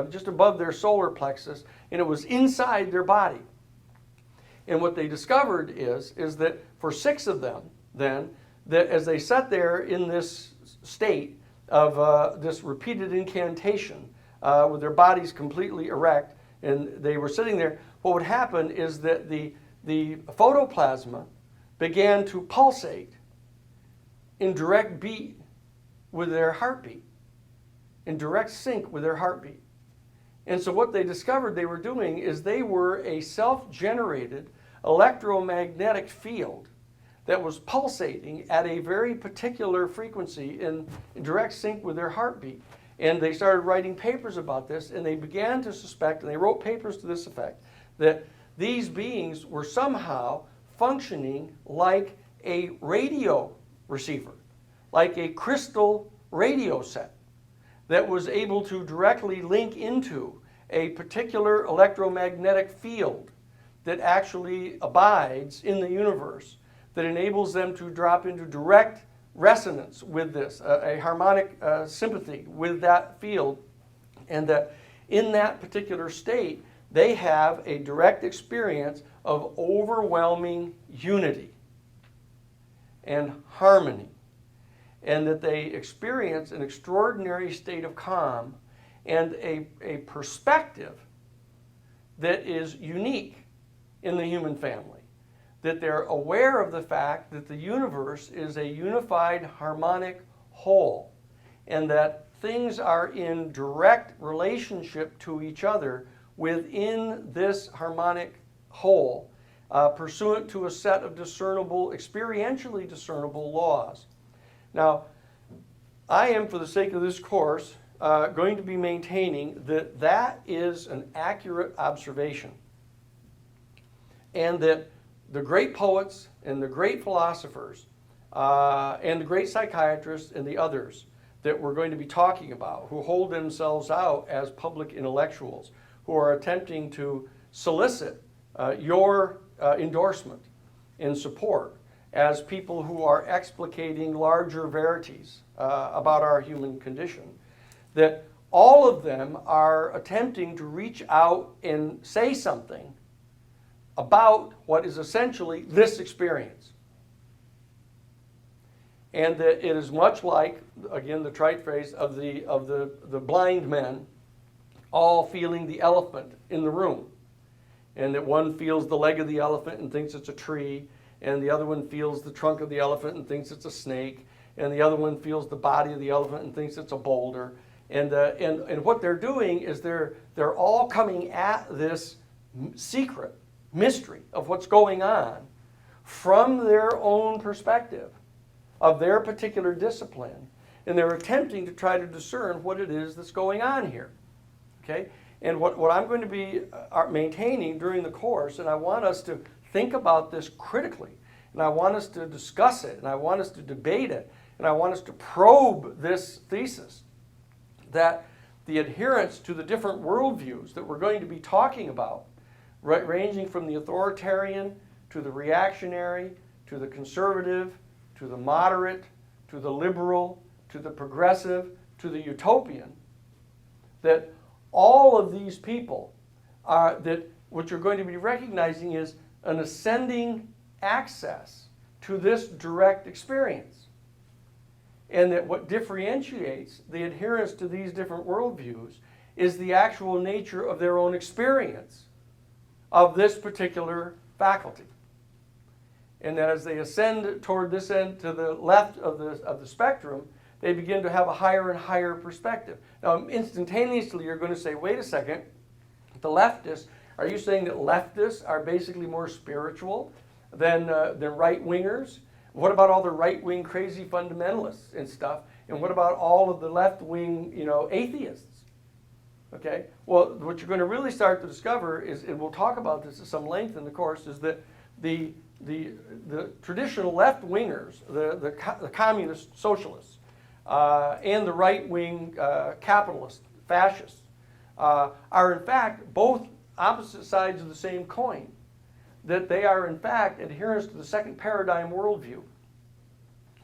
just above their solar plexus, and it was inside their body. And what they discovered is that for 6 of them, then, that as they sat there in this state of this repeated incantation, with their bodies completely erect, and they were sitting there, what would happen is that the photoplasma began to pulsate in direct beat with their heartbeat, in direct sync with their heartbeat. And so what they discovered they were doing is they were a self-generated electromagnetic field that was pulsating at a very particular frequency in direct sync with their heartbeat. And they started writing papers about this, and they began to suspect, and they wrote papers to this effect, that these beings were somehow functioning like a radio receiver, like a crystal radio set that was able to directly link into a particular electromagnetic field that actually abides in the universe, that enables them to drop into direct resonance with this, a harmonic sympathy with that field, and that in that particular state, they have a direct experience of overwhelming unity and harmony, and that they experience an extraordinary state of calm and a perspective that is unique in the human family. That they're aware of the fact that the universe is a unified harmonic whole, and that things are in direct relationship to each other within this harmonic whole, pursuant to a set of discernible, experientially discernible laws. Now, I am, for the sake of this course, going to be maintaining that that is an accurate observation, and that the great poets and the great philosophers and the great psychiatrists and the others that we're going to be talking about, who hold themselves out as public intellectuals, who are attempting to solicit your endorsement and support as people who are explicating larger verities about our human condition, that all of them are attempting to reach out and say something about what is essentially this experience. And that it is much like, again, the trite phrase of the blind men all feeling the elephant in the room. And that one feels the leg of the elephant and thinks it's a tree, and the other one feels the trunk of the elephant and thinks it's a snake. and the other one feels the body of the elephant and thinks it's a boulder. And what they're doing is they're all coming at this secret mystery of what's going on from their own perspective of their particular discipline, and they're attempting to try to discern what it is that's going on here. Okay? And what I'm going to be maintaining during the course, and I want us to think about this critically, and I want us to discuss it, and I want us to debate it, and I want us to probe this thesis that the adherence to the different worldviews that we're going to be talking about, ranging from the authoritarian to the reactionary to the conservative to the moderate to the liberal to the progressive to the utopian, that all of these people are, that what you're going to be recognizing is an ascending access to this direct experience. And that what differentiates the adherence to these different worldviews is the actual nature of their own experience of this particular faculty. And that as they ascend toward this end to the left of the spectrum, they begin to have a higher and higher perspective. Now, instantaneously, you're going to say, wait a second, the leftists, are you saying that leftists are basically more spiritual than right-wingers? What about all the right-wing crazy fundamentalists and stuff? And what about all of the left-wing, atheists? Okay? Well, what you're going to really start to discover is, and we'll talk about this at some length in the course, is that the traditional left-wingers, the communist socialists, and the right-wing capitalist fascists are in fact both opposite sides of the same coin. That they are in fact adherents to the second paradigm worldview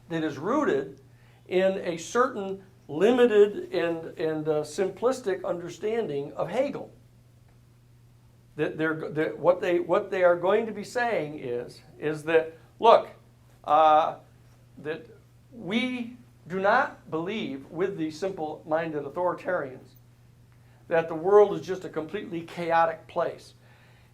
that is rooted in a certain limited and simplistic understanding of Hegel. That what they are going to be saying is that, look, that we do not believe with the simple-minded authoritarians that the world is just a completely chaotic place,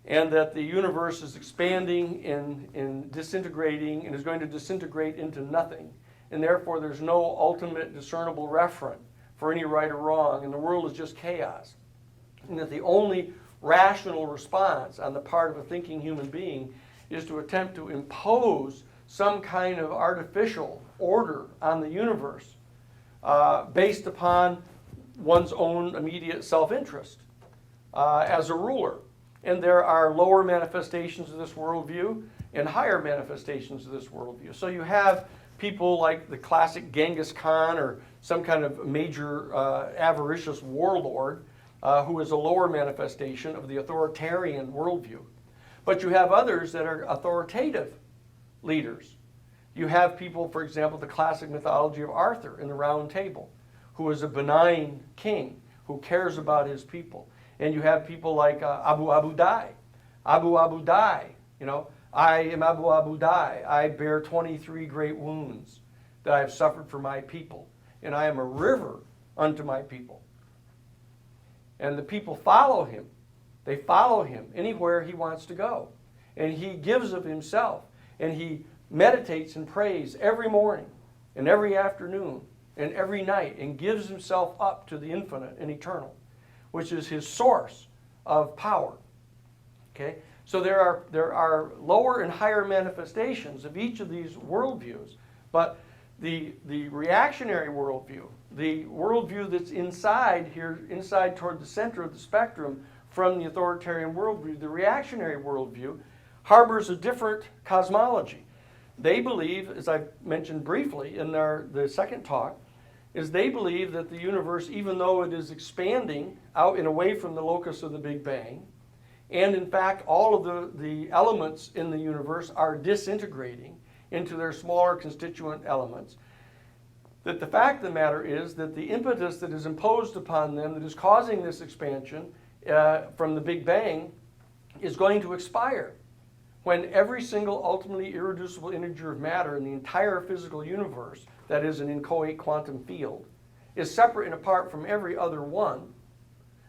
and that the universe is expanding and disintegrating and is going to disintegrate into nothing, and therefore there's no ultimate discernible referent for any right or wrong, and the world is just chaos, and that the only rational response on the part of a thinking human being is to attempt to impose some kind of artificial order on the universe based upon one's own immediate self-interest as a ruler. And there are lower manifestations of this worldview and higher manifestations of this worldview. So you have people like the classic Genghis Khan or some kind of major avaricious warlord who is a lower manifestation of the authoritarian worldview. But you have others that are authoritative leaders. You have people, for example, the classic mythology of Arthur in the Round Table, who is a benign king who cares about his people. And you have people like Abu Dai. Abu Dai, I am Abu Dai. I bear 23 great wounds that I have suffered for my people. And I am a river unto my people. And the people follow him. They follow him anywhere he wants to go. And he gives of himself. And he meditates and prays every morning and every afternoon and every night and gives himself up to the infinite and eternal, which is his source of power. Okay? So there are lower and higher manifestations of each of these worldviews, but the reactionary worldview, the worldview that's inside toward the center of the spectrum from the authoritarian worldview, the reactionary worldview harbors a different cosmology. They believe, as I mentioned briefly in the second talk, is they believe that the universe, even though it is expanding out and away from the locus of the Big Bang, and in fact all of the elements in the universe are disintegrating into their smaller constituent elements, that the fact of the matter is that the impetus that is imposed upon them that is causing this expansion from the Big Bang is going to expire when every single ultimately irreducible integer of matter in the entire physical universe, that is an inchoate quantum field, is separate and apart from every other one,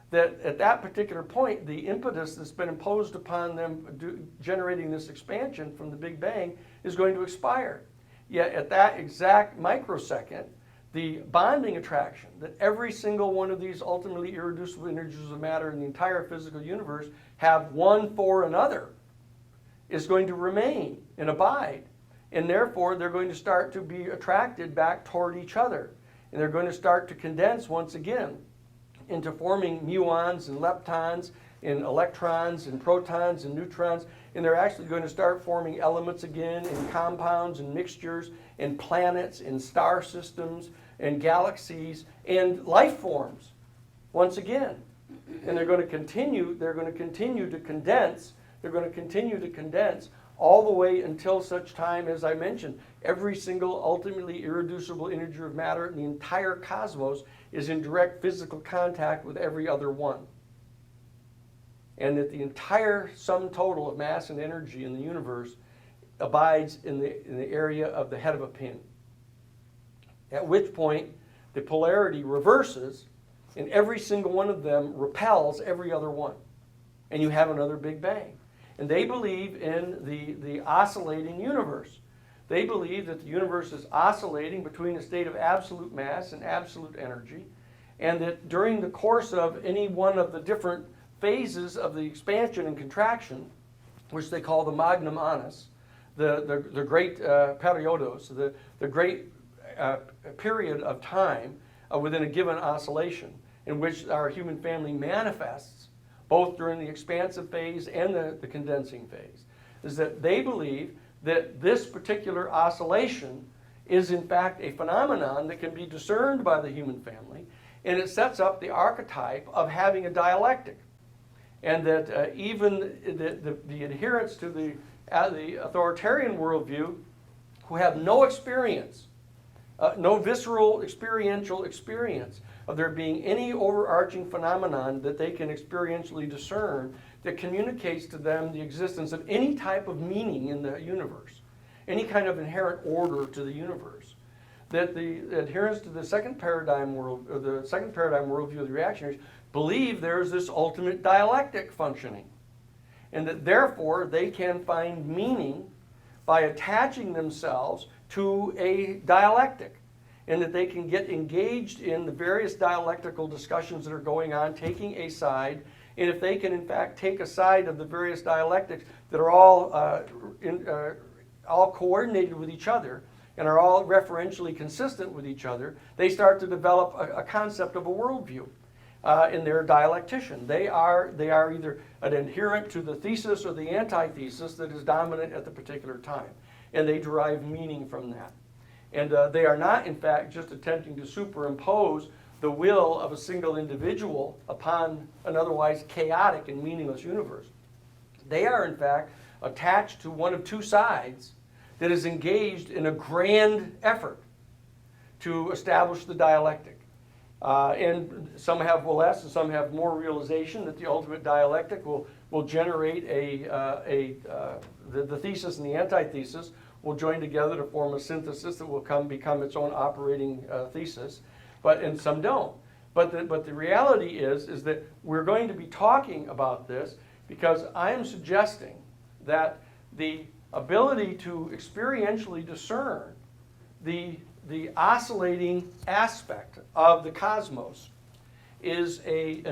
that at that particular point, the impetus that's been imposed upon them generating this expansion from the Big Bang is going to expire. Yet at that exact microsecond, the bonding attraction that every single one of these ultimately irreducible energies of matter in the entire physical universe have one for another is going to remain and abide. And therefore, they're going to start to be attracted back toward each other. And they're going to start to condense once again into forming muons and leptons and electrons and protons and neutrons. And they're actually going to start forming elements again and compounds and mixtures and planets and star systems and galaxies and life forms once again. And they're going to continue to condense. They're going to continue to condense all the way until such time, as I mentioned, every single ultimately irreducible energy of matter in the entire cosmos is in direct physical contact with every other one. And that the entire sum total of mass and energy in the universe abides in the area of the head of a pin. At which point, the polarity reverses, and every single one of them repels every other one. And you have another Big Bang. And they believe in the oscillating universe. They believe that the universe is oscillating between a state of absolute mass and absolute energy, and that during the course of any one of the different phases of the expansion and contraction, which they call the magnum annus, the great periodos, the great period of time within a given oscillation in which our human family manifests, both during the expansive phase and the condensing phase, is that they believe that this particular oscillation is in fact a phenomenon that can be discerned by the human family, and it sets up the archetype of having a dialectic. And that even the adherents to the authoritarian worldview, who have no experience, no visceral experiential experience of there being any overarching phenomenon that they can experientially discern that communicates to them the existence of any type of meaning in the universe, any kind of inherent order to the universe. That the adherents to the second paradigm worldview of the reactionaries believe there's this ultimate dialectic functioning, and that therefore they can find meaning by attaching themselves to a dialectic, and that they can get engaged in the various dialectical discussions that are going on, taking a side, and if they can in fact take a side of the various dialectics that are all coordinated with each other and are all referentially consistent with each other, they start to develop a concept of a worldview in their dialectician. They are either an adherent to the thesis or the antithesis that is dominant at the particular time, and they derive meaning from that. And they are not, in fact, just attempting to superimpose the will of a single individual upon an otherwise chaotic and meaningless universe. They are, in fact, attached to one of two sides that is engaged in a grand effort to establish the dialectic. And some have less and some have more realization that the ultimate dialectic will generate the thesis and the antithesis will join together to form a synthesis that will become its own operating thesis, and some don't. But the reality is that we're going to be talking about this because I am suggesting that the ability to experientially discern the oscillating aspect of the cosmos is a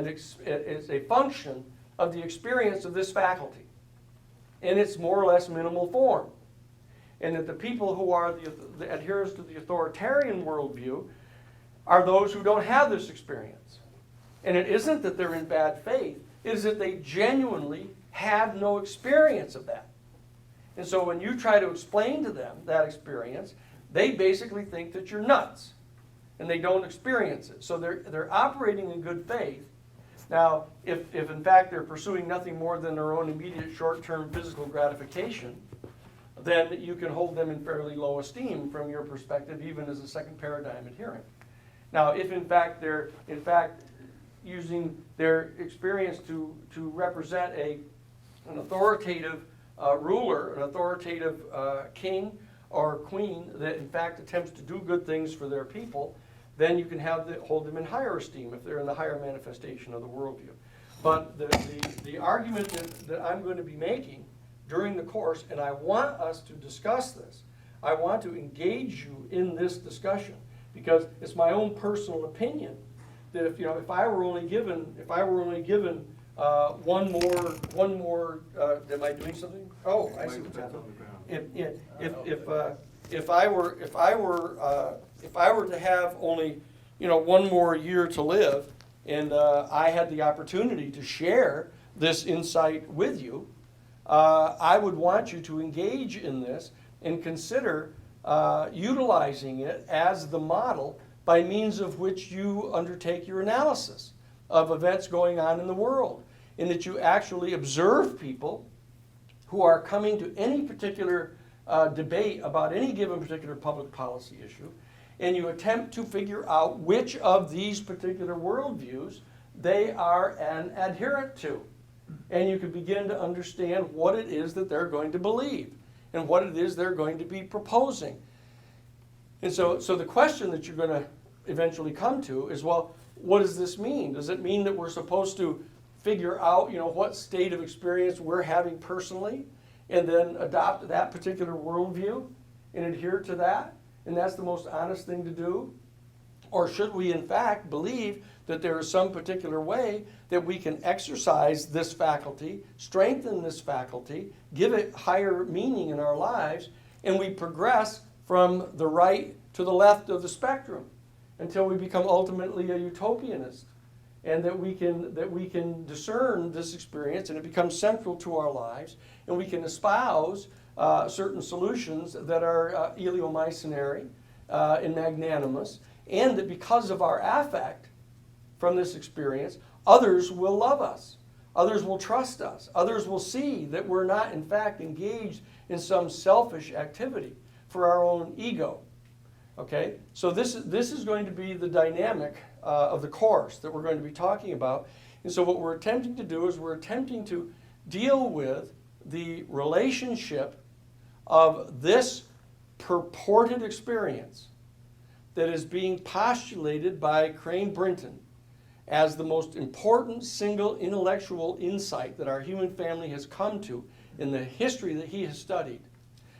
function of the experience of this faculty in its more or less minimal form. And that the people who are the adherents to the authoritarian worldview are those who don't have this experience. And it isn't that they're in bad faith, it is that they genuinely have no experience of that. And so when you try to explain to them that experience, they basically think that you're nuts, and they don't experience it. So they're operating in good faith. Now, if in fact they're pursuing nothing more than their own immediate short-term physical gratification, then you can hold them in fairly low esteem from your perspective, even as a second paradigm adherent. Now, if in fact they're using their experience to represent an authoritative ruler, an authoritative king or queen that in fact attempts to do good things for their people, then you can hold them in higher esteem if they're in the higher manifestation of the worldview. But the argument that I'm going to be making during the course, and I want us to discuss this, I want to engage you in this discussion because it's my own personal opinion that if I were only given one more. Am I doing something? Oh, I see what's happening. If I were to have only one more year to live, and I had the opportunity to share this insight with you, I would want you to engage in this and consider utilizing it as the model by means of which you undertake your analysis of events going on in the world, in that you actually observe people who are coming to any particular debate about any given particular public policy issue, and you attempt to figure out which of these particular worldviews they are an adherent to. And you can begin to understand what it is that they're going to believe and what it is they're going to be proposing. And so the question that you're going to eventually come to is, well, what does this mean? Does it mean that we're supposed to figure out, what state of experience we're having personally and then adopt that particular worldview and adhere to that? And that's the most honest thing to do? Or should we, in fact, believe that there is some particular way that we can exercise this faculty, strengthen this faculty, give it higher meaning in our lives, and we progress from the right to the left of the spectrum until we become ultimately a utopianist, and that we can discern this experience and it becomes central to our lives, and we can espouse certain solutions that are eleemosynary and magnanimous, and that because of our affect from this experience, others will love us, others will trust us, others will see that we're not in fact engaged in some selfish activity for our own ego. Okay, so this is going to be the dynamic of the course that we're going to be talking about. And so what we're attempting to do is we're attempting to deal with the relationship of this purported experience that is being postulated by Crane Brinton as the most important single intellectual insight that our human family has come to in the history that he has studied,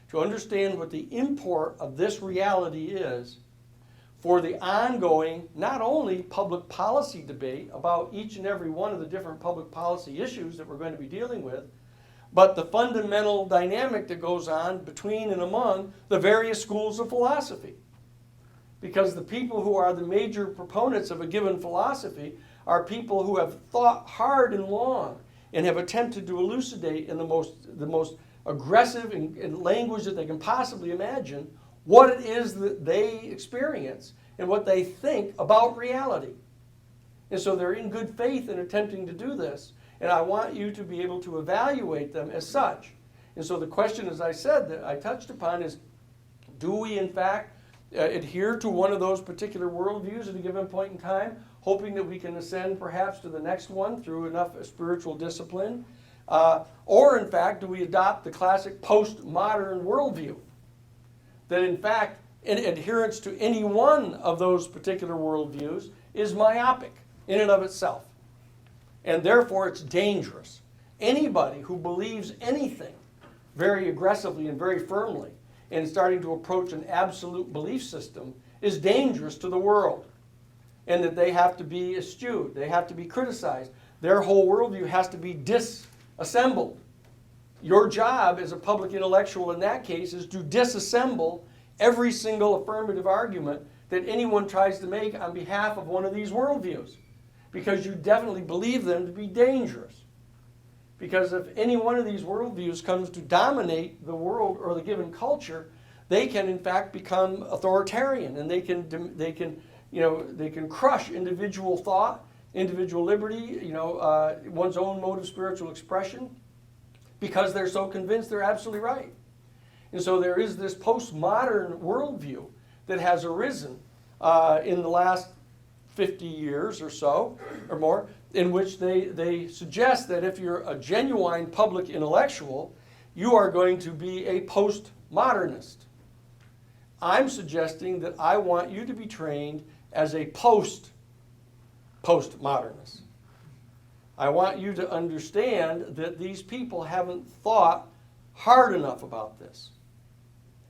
to understand what the import of this reality is for the ongoing, not only public policy debate about each and every one of the different public policy issues that we're going to be dealing with, but the fundamental dynamic that goes on between and among the various schools of philosophy. Because the people who are the major proponents of a given philosophy are people who have thought hard and long and have attempted to elucidate in the most aggressive in language that they can possibly imagine what it is that they experience and what they think about reality. And so they're in good faith in attempting to do this, and I want you to be able to evaluate them as such. And so the question, as I said, that I touched upon is, do we in fact adhere to one of those particular worldviews at a given point in time, hoping that we can ascend perhaps to the next one through enough spiritual discipline? Or in fact, do we adopt the classic postmodern worldview that in fact, in adherence to any one of those particular worldviews is myopic in and of itself, and therefore it's dangerous. Anybody who believes anything very aggressively and very firmly and starting to approach an absolute belief system is dangerous to the world, and that they have to be eschewed, they have to be criticized. Their whole worldview has to be disassembled. Your job as a public intellectual in that case is to disassemble every single affirmative argument that anyone tries to make on behalf of one of these worldviews, because you definitely believe them to be dangerous. Because if any one of these worldviews comes to dominate the world or the given culture, they can in fact become authoritarian, and they can crush individual thought, individual liberty, one's own mode of spiritual expression, because they're so convinced they're absolutely right. And so there is this postmodern worldview that has arisen in the last 50 years or so, or more, in which they suggest that if you're a genuine public intellectual, you are going to be a postmodernist. I'm suggesting that I want you to be trained as a postmodernist. I want you to understand that these people haven't thought hard enough about this.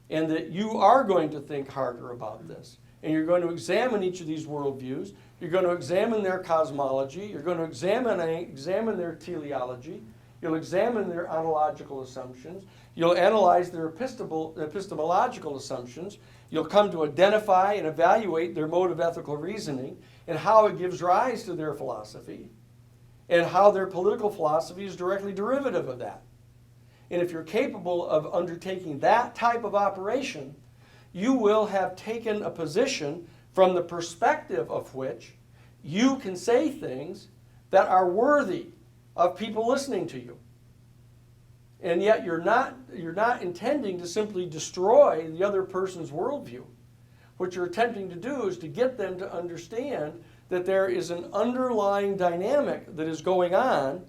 and that you are going to think harder about this. And you're going to examine each of these worldviews. You're going to examine their cosmology. You're going to examine their teleology. You'll examine their ontological assumptions. You'll analyze their epistemological assumptions. You'll come to identify and evaluate their mode of ethical reasoning and how it gives rise to their philosophy and how their political philosophy is directly derivative of that. And if you're capable of undertaking that type of operation, you will have taken a position from the perspective of which you can say things that are worthy of people listening to you. And yet you're not intending to simply destroy the other person's worldview. What you're attempting to do is to get them to understand that there is an underlying dynamic that is going on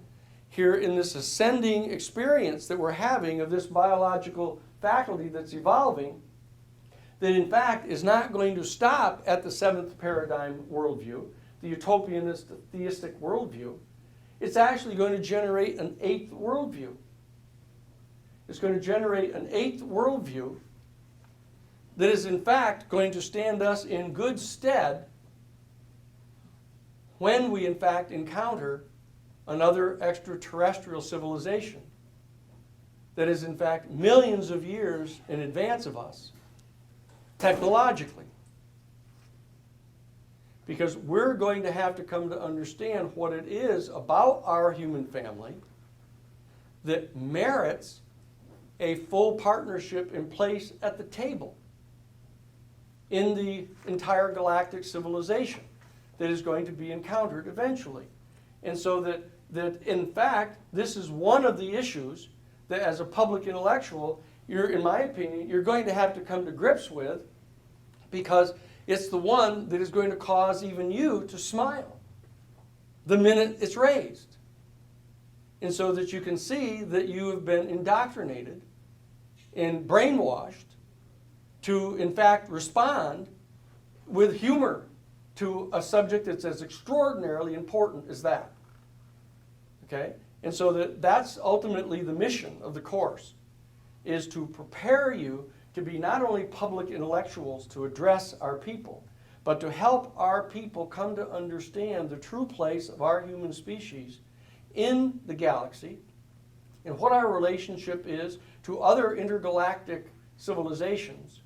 here in this ascending experience that we're having of this biological faculty that's evolving, that in fact is not going to stop at the seventh paradigm worldview, the utopianist theistic worldview. It's actually going to generate an eighth worldview. It's going to generate an eighth worldview that is in fact going to stand us in good stead when we in fact encounter another extraterrestrial civilization that is in fact millions of years in advance of us technologically. Because we're going to have to come to understand what it is about our human family that merits a full partnership in place at the table in the entire galactic civilization that is going to be encountered eventually. And so that in fact, this is one of the issues that as a public intellectual, in my opinion, you're going to have to come to grips with, because it's the one that is going to cause even you to smile the minute it's raised. And so that you can see that you have been indoctrinated and brainwashed to, in fact, respond with humor to a subject that's as extraordinarily important as that. Okay? And so that's ultimately the mission of the course, is to prepare you to be not only public intellectuals to address our people, but to help our people come to understand the true place of our human species in the galaxy and what our relationship is to other intergalactic civilizations,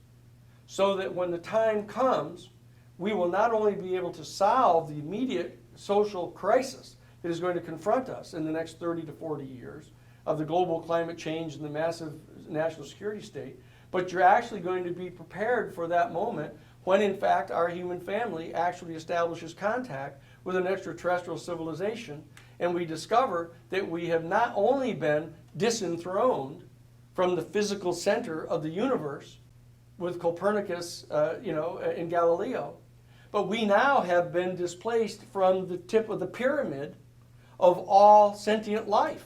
so that when the time comes, we will not only be able to solve the immediate social crisis that is going to confront us in the next 30 to 40 years of the global climate change and the massive national security state, but you're actually going to be prepared for that moment when, in fact, our human family actually establishes contact with an extraterrestrial civilization, and we discover that we have not only been disenthroned from the physical center of the universe with Copernicus, in Galileo, but we now have been displaced from the tip of the pyramid of all sentient life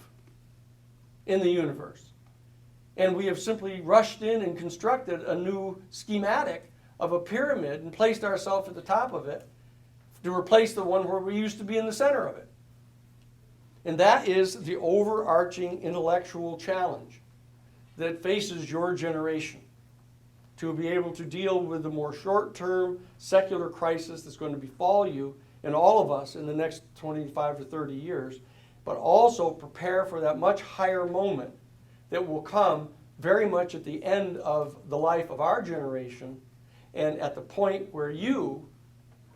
in the universe. And we have simply rushed in and constructed a new schematic of a pyramid and placed ourselves at the top of it to replace the one where we used to be in the center of it. And that is the overarching intellectual challenge that faces your generation, to be able to deal with the more short-term secular crisis that's going to befall you and all of us in the next 25 to 30 years, but also prepare for that much higher moment that will come very much at the end of the life of our generation, and at the point where you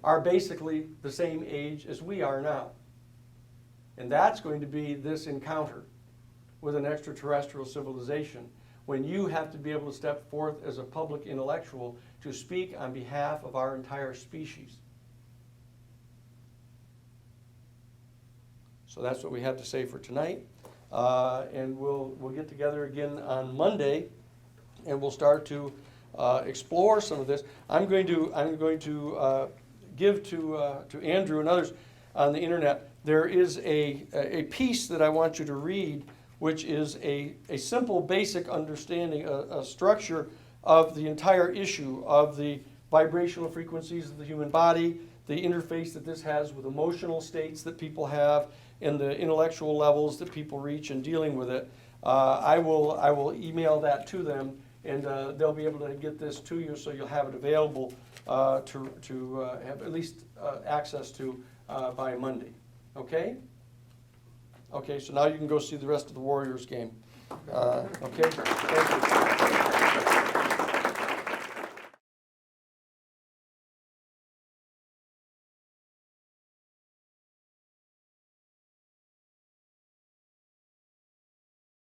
are basically the same age as we are now. And that's going to be this encounter with an extraterrestrial civilization, when you have to be able to step forth as a public intellectual to speak on behalf of our entire species. So that's what we have to say for tonight. And we'll get together again on Monday, and we'll start to explore some of this. I'm going to give to Andrew and others on the internet. There is a piece that I want you to read, which is a simple, basic understanding, a structure of the entire issue of the vibrational frequencies of the human body, the interface that this has with emotional states that people have, and the intellectual levels that people reach in dealing with it. I will email that to them, and they'll be able to get this to you, so you'll have it available to have at least access to by Monday. Okay? Okay, so now you can go see the rest of the Warriors game. Okay? Thank you.